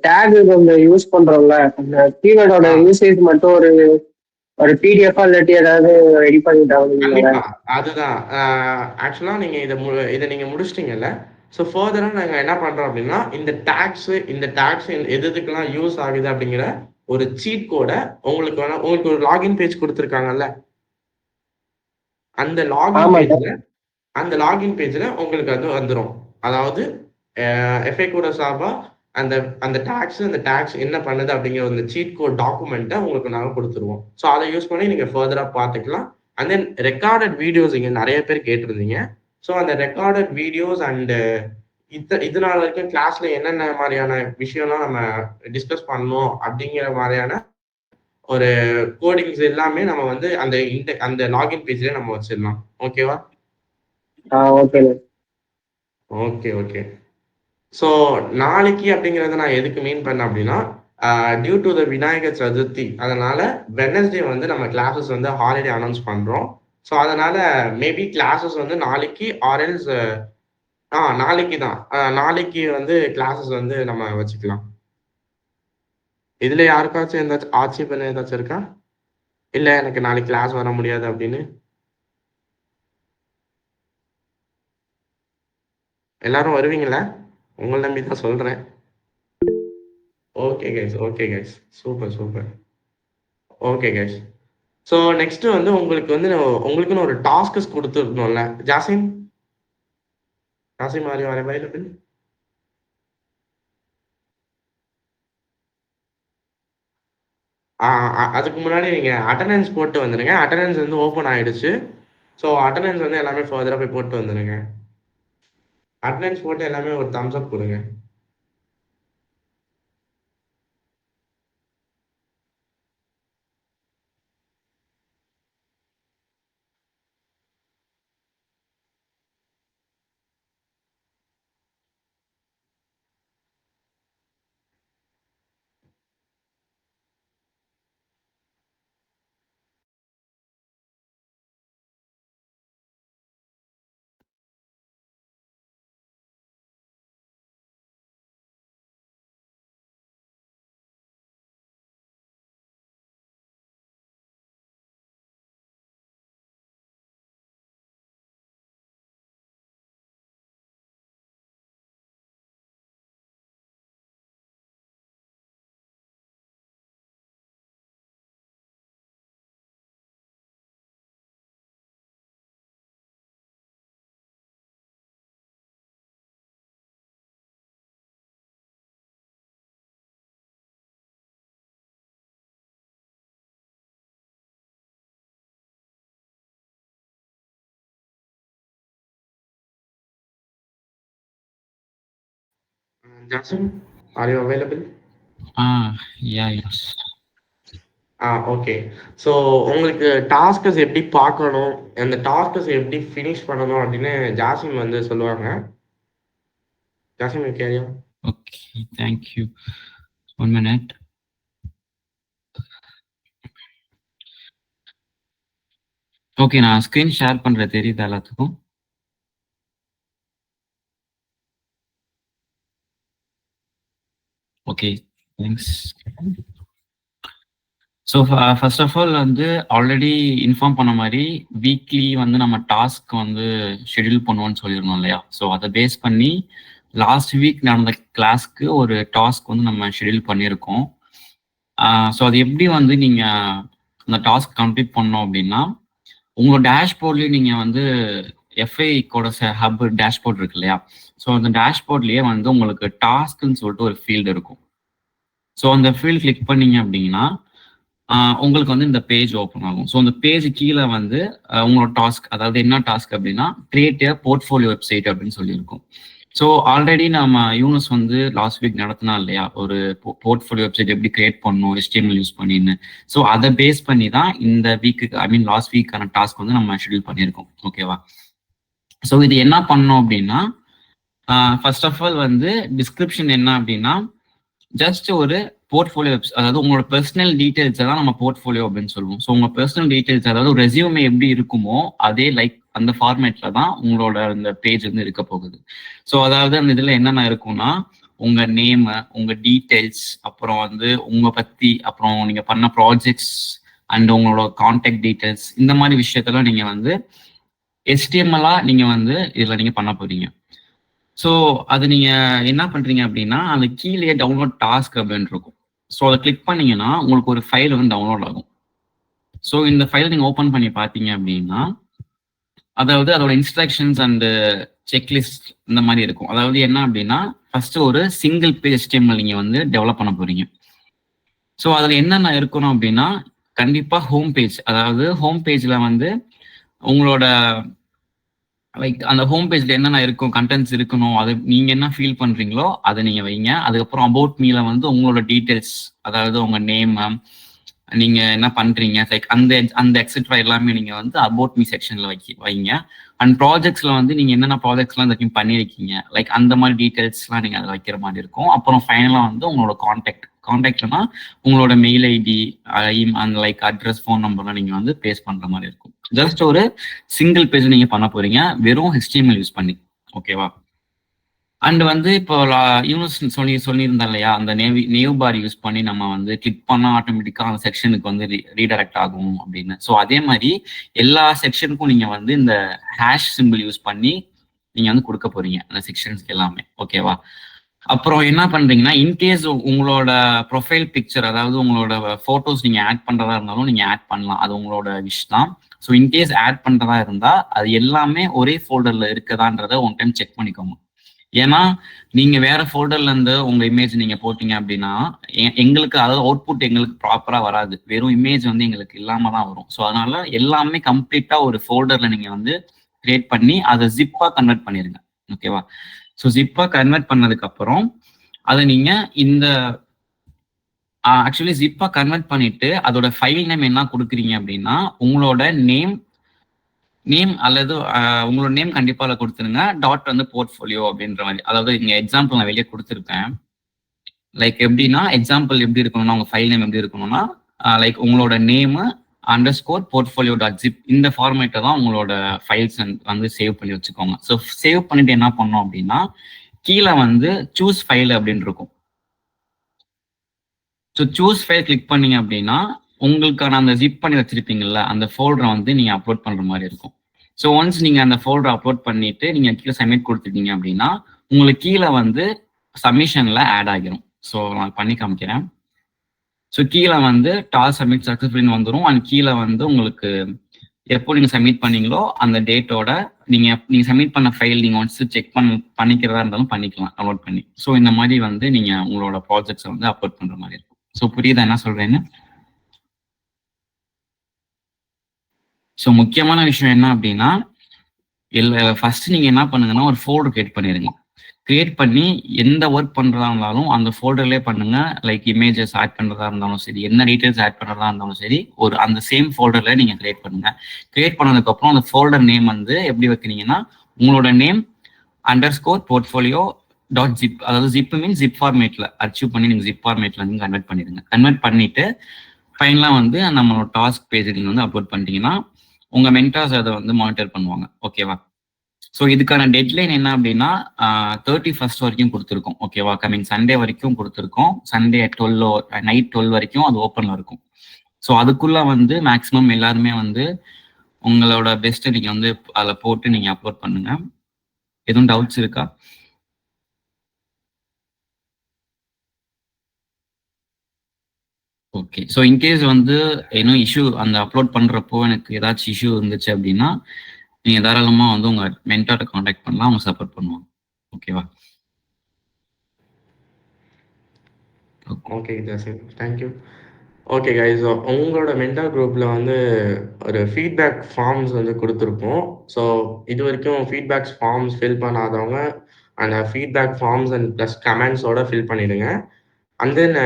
டேக் இந்த யூஸ் பண்றோம்ல, அந்த கீவேர்டோட ஆ யூசேஜ் மட்டும் ஒரு ஒரு பிடிஎஃப் இல்லாட்டி ஏதாவது ரெடி பண்ணிட்டாங்க. கண்டிப்பா. அதுதான். ஆக்சுவலா நீங்க இத நீங்க முடிச்சிட்டீங்கல்ல. ஸோ ஃபர்தரா நாங்க என்ன பண்றோம் அப்டின்னா, இந்த டாக்ஸ் எது எதுக்கெல்லாம் யூஸ் ஆகுது அப்படிங்கிற ஒரு சீட் கோட உங்களுக்கு ஒரு லாகின் பேஜ் குடுத்துருக்காங்கல்ல. அந்த லாகின் ஆமாங்க. பேஜ்ல அந்த லாகின் பேஜ்ல உங்களுக்கு அது வந்துரும். அதாவது FAQட சார்பா அந்த அந்த டாக்ஸ் என்ன பண்ணுது அப்படிங்கிற அந்த சீட் கோட் டாக்குமெண்ட்ட உங்களுக்கு நாங்க குடுத்துருவோம். ஸோ அத யூஸ் பண்ணி நீங்க ஃபர்தரா பார்த்துக்கலாம். அண்ட் தென் ரெக்கார்டட் வீடியோஸ் இங்க நெறைய பேர் கேட்டிருந்தீங்க. ஸோ அந்த ரெக்கார்டட் வீடியோஸ் அண்ட் இது நாள் வரைக்கும் கிளாஸ்ல என்னென்ன மாரியான விஷயம்லாம் நம்ம டிஸ்கஸ் பண்ணோம் அப்படிங்கிற மாரியான ஒரு கோடிங்ஸ் எல்லாமே நம்ம வந்து அந்த லாகின் பேஜ்லயே நம்ம வச்சிடலாம். ஓகேவா? ஓகேங்க. Okay, okay. ஸோ நாளைக்கு அப்படிங்கிறத நான் எதுக்கு மீன் பண்ணேன் அப்படின்னா, டியூ டூ த விநாயகர் சதுர்த்தி அதனால வெட்னஸ்டே வந்து நம்ம கிளாஸஸ் வந்து ஹாலிடே அனௌன்ஸ் பண்றோம். ஸோ அதனால மேபி கிளாஸஸ் வந்து நாளைக்கு ஆர் எல்ஸ் நாளைக்கு தான். நாளைக்கு வந்து கிளாஸஸ் வந்து நம்ம வச்சுக்கலாம். இதுல யாருக்காச்சும் எந்தாச்சும் ஆட்சேபனை ஏதாச்சும் இருக்கா? இல்ல எனக்கு நாளைக்கு கிளாஸ் வர முடியாது அப்படின்னு. எல்லாரும் வருவீங்கல்ல? உங்கள நம்பி தான் சொல்றேன். Okay guys, okay guys. Super, super. Okay guys. So next வந்து உங்களுக்குன்னு ஒரு டாஸ்க்ஸ் குடுத்துருந்தோம்ல. Jasim? Jasim are you available? அதுக்கு முன்னாடி நீங்க அட்டெண்டன்ஸ் போட்டு வந்துருங்க. அட்டெண்டன்ஸ் வந்து ஓப்பன் ஆயிடுச்சு. ஸோ அட்டெண்டன்ஸ் வந்து எல்லாமே ஃபர்தரா போய் போட்டு வந்துருங்க. அட்டெண்டன்ஸ் போட்டு எல்லாமே ஒரு தம்ஸ் அப் குடுங்க. Jasim, are you available? Yeah, yes. Okay. So உங்களுக்கு டாஸ்கஸ் எப்படி பார்க்கணும், அந்த டாஸ்கஸ் எப்படி ஃபினிஷ் பண்ணணும் அப்படின்னு ஜாசிம் வந்து சொல்லுவாங்க. ஜாசிம் கேரியா? Okay, thank you. 1 minute. Okay, நான் ஸ்கிரீன் ஷேர் பண்றது தெரியுது எல்லாத்துக்கும்? Okay, thanks. So first of all வந்து ஆல்ரெடி இன்ஃபார்ம் பண்ண மாதிரி வீக்லி வந்து நம்ம டாஸ்க் வந்து ஷெட்யூல் பண்ணுவோம்னு சொல்லியிருந்தோம் இல்லையா? ஸோ அதை பேஸ் பண்ணி லாஸ்ட் வீக் நடந்த கிளாஸ்க்கு ஒரு டாஸ்க் வந்து நம்ம ஷெட்யூல் பண்ணியிருக்கோம். ஸோ அது எப்படி வந்து நீங்கள் அந்த டாஸ்க் கம்ப்ளீட் பண்ணோம் அப்படின்னா, உங்களோட டேஷ்போர்ட்லேயே நீங்கள் வந்து எஃப்ஐ கூட ஹப் டேஷ்போர்ட் இருக்கு இல்லையா? ஸோ அந்த டேஷ்போர்ட்லேயே வந்து உங்களுக்கு டாஸ்க்னு சொல்லிட்டு ஒரு ஃபீல்டு இருக்கும். ஸோ அந்த ஃபீல்டு கிளிக் பண்ணீங்க அப்படின்னா உங்களுக்கு வந்து இந்த பேஜ் ஓப்பன் ஆகும். ஸோ அந்த பேஜ் கீழே வந்து உங்களோட டாஸ்க், அதாவது என்ன டாஸ்க் அப்படின்னா கிரியேட் எ போர்ட்ஃபோலியோ வெப்சைட் அப்படின்னு சொல்லியிருக்கும். ஸோ ஆல்ரெடி நம்ம யூனிஸ் வந்து லாஸ்ட் வீக் நடத்தினா இல்லையா, ஒரு போர்ட்ஃபோலியோ வெப்சைட் எப்படி கிரியேட் பண்ணணும் HTML யூஸ் பண்ணின்னு. ஸோ அதை பேஸ் பண்ணி தான் இந்த வீக்கு, ஐ மீன் லாஸ்ட் வீக்கான டாஸ்க் வந்து நம்ம ஷெட்யூல் பண்ணியிருக்கோம். ஓகேவா? ஸோ இது என்ன பண்ணோம் அப்படின்னா, ஃபர்ஸ்ட் ஆஃப் ஆல் வந்து டிஸ்கிரிப்ஷன் என்ன அப்படின்னா, ஜஸ்ட் ஒரு போர்ட்ஃபோலியோ அதாவது உங்களோட பர்சனல் டீடைல்ஸ் தான் நம்ம போர்ட்ஃபோலியோ அப்படின்னு சொல்லுவோம். ஸோ உங்க பர்சனல் டீடைல்ஸ், அதாவது ரெஸ்யூமே எப்படி இருக்குமோ அதே லைக் அந்த ஃபார்மேட்ல தான் உங்களோட அந்த பேஜ் வந்து இருக்க போகுது. ஸோ அதாவது அந்த இதுல என்னென்ன இருக்கும்னா, உங்க நேம், உங்க டீடைல்ஸ், அப்புறம் வந்து உங்க பத்தி, அப்புறம் நீங்க பண்ண ப்ராஜெக்ட்ஸ் அண்ட் உங்களோட கான்டாக்ட் டீடைல்ஸ், இந்த மாதிரி விஷயத்தெல்லாம் நீங்க வந்து HTML-ஆ நீங்க வந்து இதுல நீங்க பண்ண போறீங்க. ஸோ அது நீங்க என்ன பண்றீங்க அப்படின்னா, அந்த கீழே டவுன்லோட் டாஸ்க் அப்படின்னு இருக்கும். ஸோ அதை கிளிக் பண்ணீங்கன்னா உங்களுக்கு ஒரு ஃபைல் வந்து டவுன்லோட் ஆகும். ஸோ இந்த ஃபைல் நீங்க ஓப்பன் பண்ணி பார்த்தீங்க அப்படின்னா, அதாவது அதோட இன்ஸ்ட்ரக்ஷன்ஸ் அண்ட் செக்லிஸ்ட் இந்த மாதிரி இருக்கும். அதாவது என்ன அப்படின்னா, ஃபர்ஸ்ட் ஒரு சிங்கிள் பேஜ் HTML நீங்க வந்து டெவலப் பண்ண போறீங்க. ஸோ அதுல என்னென்ன இருக்கணும் அப்படின்னா, கண்டிப்பா ஹோம் பேஜ், அதாவது ஹோம் பேஜ்ல வந்து உங்களோட லைக் அந்த ஹோம் பேஜ்ல என்னென்ன இருக்கும், கண்டென்ட்ஸ் இருக்கணும், அது நீங்க என்ன ஃபீல் பண்றீங்களோ அதை நீங்க வைங்க. அதுக்கப்புறம் அபவுட் மீல வந்து உங்களோட டீடைல்ஸ், அதாவது உங்க நேம், நீங்க என்ன பண்றீங்க, லைக் அந்த அந்த எக்ஸெட்ரா எல்லாமே நீங்க வந்து அபவுட் மீ செக்ஷன்ல வைங்க. அண்ட் ப்ராஜெக்ட்ஸ்ல வந்து நீங்க என்னென்ன ப்ராஜெக்ட்ஸ்லாம் இந்த வரைக்கும் பண்ணியிருக்கீங்க, லைக் அந்த மாதிரி டீடைல்ஸ்லாம் நீங்க அதை வைக்கிற மாதிரி இருக்கும். அப்புறம் ஃபைனலா வந்து உங்களோட கான்டாக்ட்னா உங்களோட மெயில் ஐடி அந்த லைக் அட்ரஸ், ஃபோன் நம்பர்லாம் நீங்க வந்து பேஸ்ட் பண்ற மாதிரி இருக்கும். ஜஸ்ட் ஒரு சிங்கிள் பேஜ் நீங்க பண்ண போறீங்க வெறும் HTML யூஸ் பண்ணி. ஓகேவா? அண்ட் வந்து இப்போ யூனிஸ் சொல்லியிருந்தா இல்லையா, அந்த நேவ் பார் யூஸ் பண்ணி நம்ம வந்து கிளிக் பண்ணா ஆட்டோமேட்டிக்கா அந்த செக்ஷனுக்கு வந்து ரீடைரக்ட் ஆகும் அப்படின்னு. ஸோ அதே மாதிரி எல்லா செக்ஷனுக்கும் நீங்க வந்து இந்த ஹேஷ் சிம்பிள் யூஸ் பண்ணி நீங்க வந்து கொடுக்க போறீங்க அந்த செக்ஷன்ஸ்க்கு எல்லாமே. ஓகேவா? அப்புறம் என்ன பண்றீங்கன்னா, இன்கேஸ் உங்களோட ப்ரொஃபைல் பிக்சர், அதாவது உங்களோட போட்டோஸ் நீங்க ஆட் பண்றதா இருந்தாலும் நீங்க ஆட் பண்ணலாம், அது உங்களோட விஷ் தான். ஸோ இன்கேஸ் ஆட் பண்றதா இருந்தா அது எல்லாமே ஒரே ஃபோல்டர்ல இருக்கதான்றத ஒன் டைம் செக் பண்ணிக்கோங்க. ஏன்னா நீங்க வேற ஃபோல்டர்ல இருந்து உங்க இமேஜ் நீங்க போட்டீங்க அப்படின்னா எங்களுக்கு, அதாவது அவுட்புட் எங்களுக்கு ப்ராப்பரா வராது, வெறும் இமேஜ் வந்து எங்களுக்கு இல்லாம தான் வரும். ஸோ அதனால எல்லாமே கம்ப்ளீட்டா ஒரு ஃபோல்டர்ல நீங்க வந்து கிரியேட் பண்ணி அதை ஜிப்பா கன்வெர்ட் பண்ணிருங்க. ஓகேவா? ஸோ ஜிப்பா கன்வெர்ட் பண்ணதுக்கு அப்புறம் அதை நீங்க இந்த ஆக்சுவலி ஜிப்பா கன்வெர்ட் பண்ணிட்டு அதோட ஃபைல் நேம் என்ன கொடுக்குறீங்க அப்படின்னா, உங்களோட நேம் அல்லது உங்களோட நேம் கண்டிப்பா அதில் கொடுத்துருங்க. டாட் வந்து போர்ட்ஃபோலியோ அப்படின்ற மாதிரி. அதாவது இங்க எக்ஸாம்பிள் நான் வெளியே கொடுத்துருப்பேன். லைக் எப்படின்னா, எக்ஸாம்பிள் எப்படி இருக்கணும்னா, உங்க ஃபைல் நேம் எப்படி இருக்கணும்னா, லைக் உங்களோட நேம் _portfolio.zip இந்த ஃபார்மேட்டை தான் உங்களோட ஃபைல்ஸ் வந்து சேவ் பண்ணி வச்சுக்கோங்க. ஸோ சேவ் பண்ணிட்டு என்ன பண்ணோம் அப்படின்னா, கீழே வந்து சூஸ் ஃபைல் அப்படின்னு இருக்கும். ஸோ சூஸ் ஃபைல் கிளிக் பண்ணீங்க அப்படின்னா உங்களுக்கான அந்த ஜிப் பண்ணி வச்சிருப்பீங்கல்ல அந்த ஃபோல்டரை வந்து நீங்க அப்லோட் பண்ற மாதிரி இருக்கும். ஸோ ஒன்ஸ் நீங்க அந்த ஃபோல்டரை அப்லோட் பண்ணிட்டு நீங்க கீழே சப்மிட் கொடுத்துட்டீங்க அப்படின்னா உங்களுக்கு கீழே வந்து சப்மிஷன்ல ஆட் ஆகிரும். ஸோ நான் பண்ணி காமிக்கிறேன். ஸோ கீழே வந்து டாஸ்க் சப்மிட் சக்சஸ்ஃபுல்னு வந்துடும். அண்ட் கீழே வந்து உங்களுக்கு எப்போ நீங்க சப்மிட் பண்ணீங்களோ அந்த டேட்டோட நீங்க சப்மிட் பண்ண ஃபைல் நீங்க ஒன்ஸ் செக் பண்ணிக்கிறதா இருந்தாலும் பண்ணிக்கலாம் அப்லோட் பண்ணி. ஸோ இந்த மாதிரி வந்து நீங்க உங்களோட ப்ராஜெக்ட்ஸை வந்து அப்லோட் பண்ற மாதிரி இருக்கும். ஸோ புரியுதா என்ன சொல்றேன்னு? ஸோ முக்கியமான விஷயம் என்ன அப்படின்னா, ஃபர்ஸ்ட் நீங்க என்ன பண்ணுங்கன்னா ஒரு ஃபோல்டர் கிரியேட் பண்ணிடுங்க. கிரியேட் பண்ணி எந்த ஒர்க் பண்ணுறதா இருந்தாலும் அந்த ஃபோல்டர்லேயே பண்ணுங்க. லைக் இமேஜஸ் ஆட் பண்ணுறதா இருந்தாலும் சரி, என்ன டீட்டெயில்ஸ் ஆட் பண்ணுறதா இருந்தாலும் சரி, ஒரு அந்த சேம் ஃபோல்டரில் நீங்கள் கிரியேட் பண்ணுங்க. கிரியேட் பண்ணதுக்கப்புறம் அந்த ஃபோல்டர் நேம் வந்து எப்படி வைக்கிறீங்கன்னா, உங்களோட நேம் _portfolio .zip, அதாவது ஜிப் மீன்ஸ் ஜிப் ஃபார்மேட்டில் அச்சீவ் பண்ணி நீங்கள் ஜிப் ஃபார்மேட்டில் வந்து கன்வெர்ட் பண்ணிடுங்க. கன்வெர்ட் பண்ணிட்டு ஃபைனலாக வந்து நம்மளோட டாஸ்க் பேஜுக்கு நீங்கள் வந்து அப்லோட் பண்ணிட்டீங்கன்னா உங்கள் மென்டார்ஸ் அதை வந்து மானிட்டர் பண்ணுவாங்க. ஓகேவா? ஸோ இதுக்கான டெட்லைன் என்ன அப்படின்னா 31st வரைக்கும் கொடுத்துருக்கோம். ஓகேவா? கமிங் சண்டே வரைக்கும் கொடுத்துருக்கோம். சண்டே நைட் 12 வரைக்கும் அது ஓப்பனில் இருக்கும். ஸோ அதுக்குள்ள வந்து மேக்ஸிமம் எல்லாருமே வந்து உங்களோட பெஸ்ட்டை நீங்கள் வந்து அதில் போட்டு நீங்கள் அப்லோட் பண்ணுங்க. எதுவும் டவுட்ஸ் இருக்கா? ஓகே. ஸோ இன்கேஸ் வந்து இன்னும் இஷ்யூ அந்த அப்லோட் பண்ணுறப்போ எனக்கு ஏதாச்சும் இஷ்யூ இருந்துச்சு அப்படின்னா நீங்கள் தாராளமாக வந்து உங்கள் மென்டாரை காண்டாக்ட் பண்ணலாம். அவங்க சப்போர்ட் பண்ணுவாங்க. ஓகேவா? Okay Jasim, thank you. Okay guys, உங்களோட மென்டார் குரூப்பில் வந்து ஒரு ஃபீட்பேக் ஃபார்ம்ஸ் வந்து கொடுத்துருப்போம். ஸோ இது வரைக்கும் ஃபீட்பேக்ஸ் ஃபார்ம்ஸ் ஃபில் பண்ணாதவங்க அந்த ஃபீட்பேக் ஃபார்ம்ஸ் அண்ட் ப்ளஸ் கமெண்ட்ஸோட ஃபில் பண்ணிடுங்க. அண்ட் தென்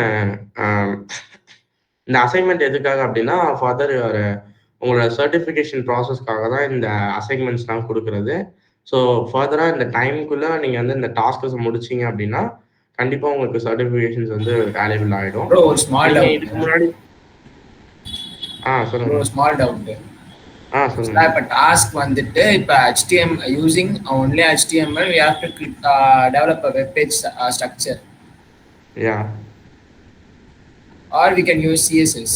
இந்த அசைன்மெண்ட் எதுக்காக அப்படின்னா ஃபர்தர் உங்களோட சர்டிஃபிகேஷன் ப்ராசஸ்க்காக தான் இந்த அசைன்மெண்ட்ஸ்லாம் கொடுக்குறது. ஸோ ஃபர்தராக இந்த டைமுக்குள்ளே நீங்கள் வந்து இந்த டாஸ்க்கை முடிச்சிங்க அப்படின்னா கண்டிப்பாக உங்களுக்கு சர்டிஃபிகேஷன்ஸ் வந்து வேல்யூபிள் ஆகிடும். ஒரு ஸ்மால் இதுக்கு முன்னாடி சொல்லுங்க. ஒரு ஸ்மால் டவுட். சொல்லுங்க. இப்போ டாஸ்க் வந்துட்டு இப்போ HTML using only HTML we have to develop a web page structure. Yeah. Or we can use CSS.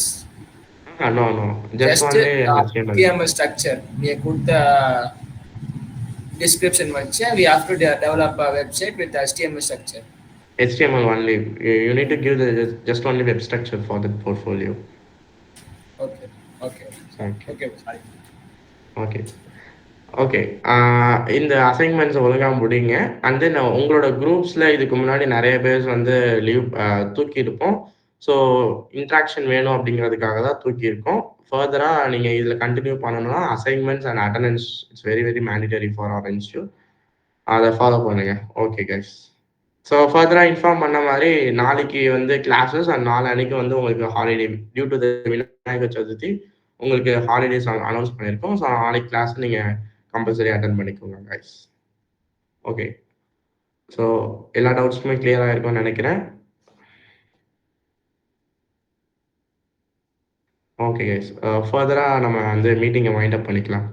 No. Just only HTML structure. We put the description much. We have to develop a website with HTML structure. HTML only. You need to give the just only web structure for the portfolio. Okay. இந்த assignments ஒழுங்காக முடிங்க. And then உங்களோட குரூப்ஸில் இதுக்கு முன்னாடி நிறைய பேர் வந்து leave தூக்கியிருப்போம். So interaction வேணும் அப்படிங்கிறதுக்காக தான் தூக்கியிருக்கோம். ஃபர்தராக நீங்கள் இதில் கண்டினியூ பண்ணணும்னா assignments and attendance it's very very mandatory for our institute. அதை ஃபாலோ பண்ணுங்க. Okay guys. ஸோ ஃபர்தராக இன்ஃபார்ம் பண்ண மாதிரி நாளைக்கு வந்து கிளாஸஸ் அண்ட் நாளைக்கு வந்து உங்களுக்கு holiday due to the Vinayagar Chaturthi உங்களுக்கு ஹாலிடேஸ் அனௌன்ஸ் பண்ணியிருக்கோம். ஸோ நாளைக்கு கிளாஸ் நீங்கள் கம்பல்சரி அட்டன் பண்ணிக்கோங்க கைஸ். ஓகே. ஸோ எல்லா டவுட்ஸுமே கிளியராக இருக்கும்னு நினைக்கிறேன். ஓகே கைஸ், ஃபர்தராக நம்ம வந்து மீட்டிங்கை வைண்ட் அப் பண்ணிக்கலாம்.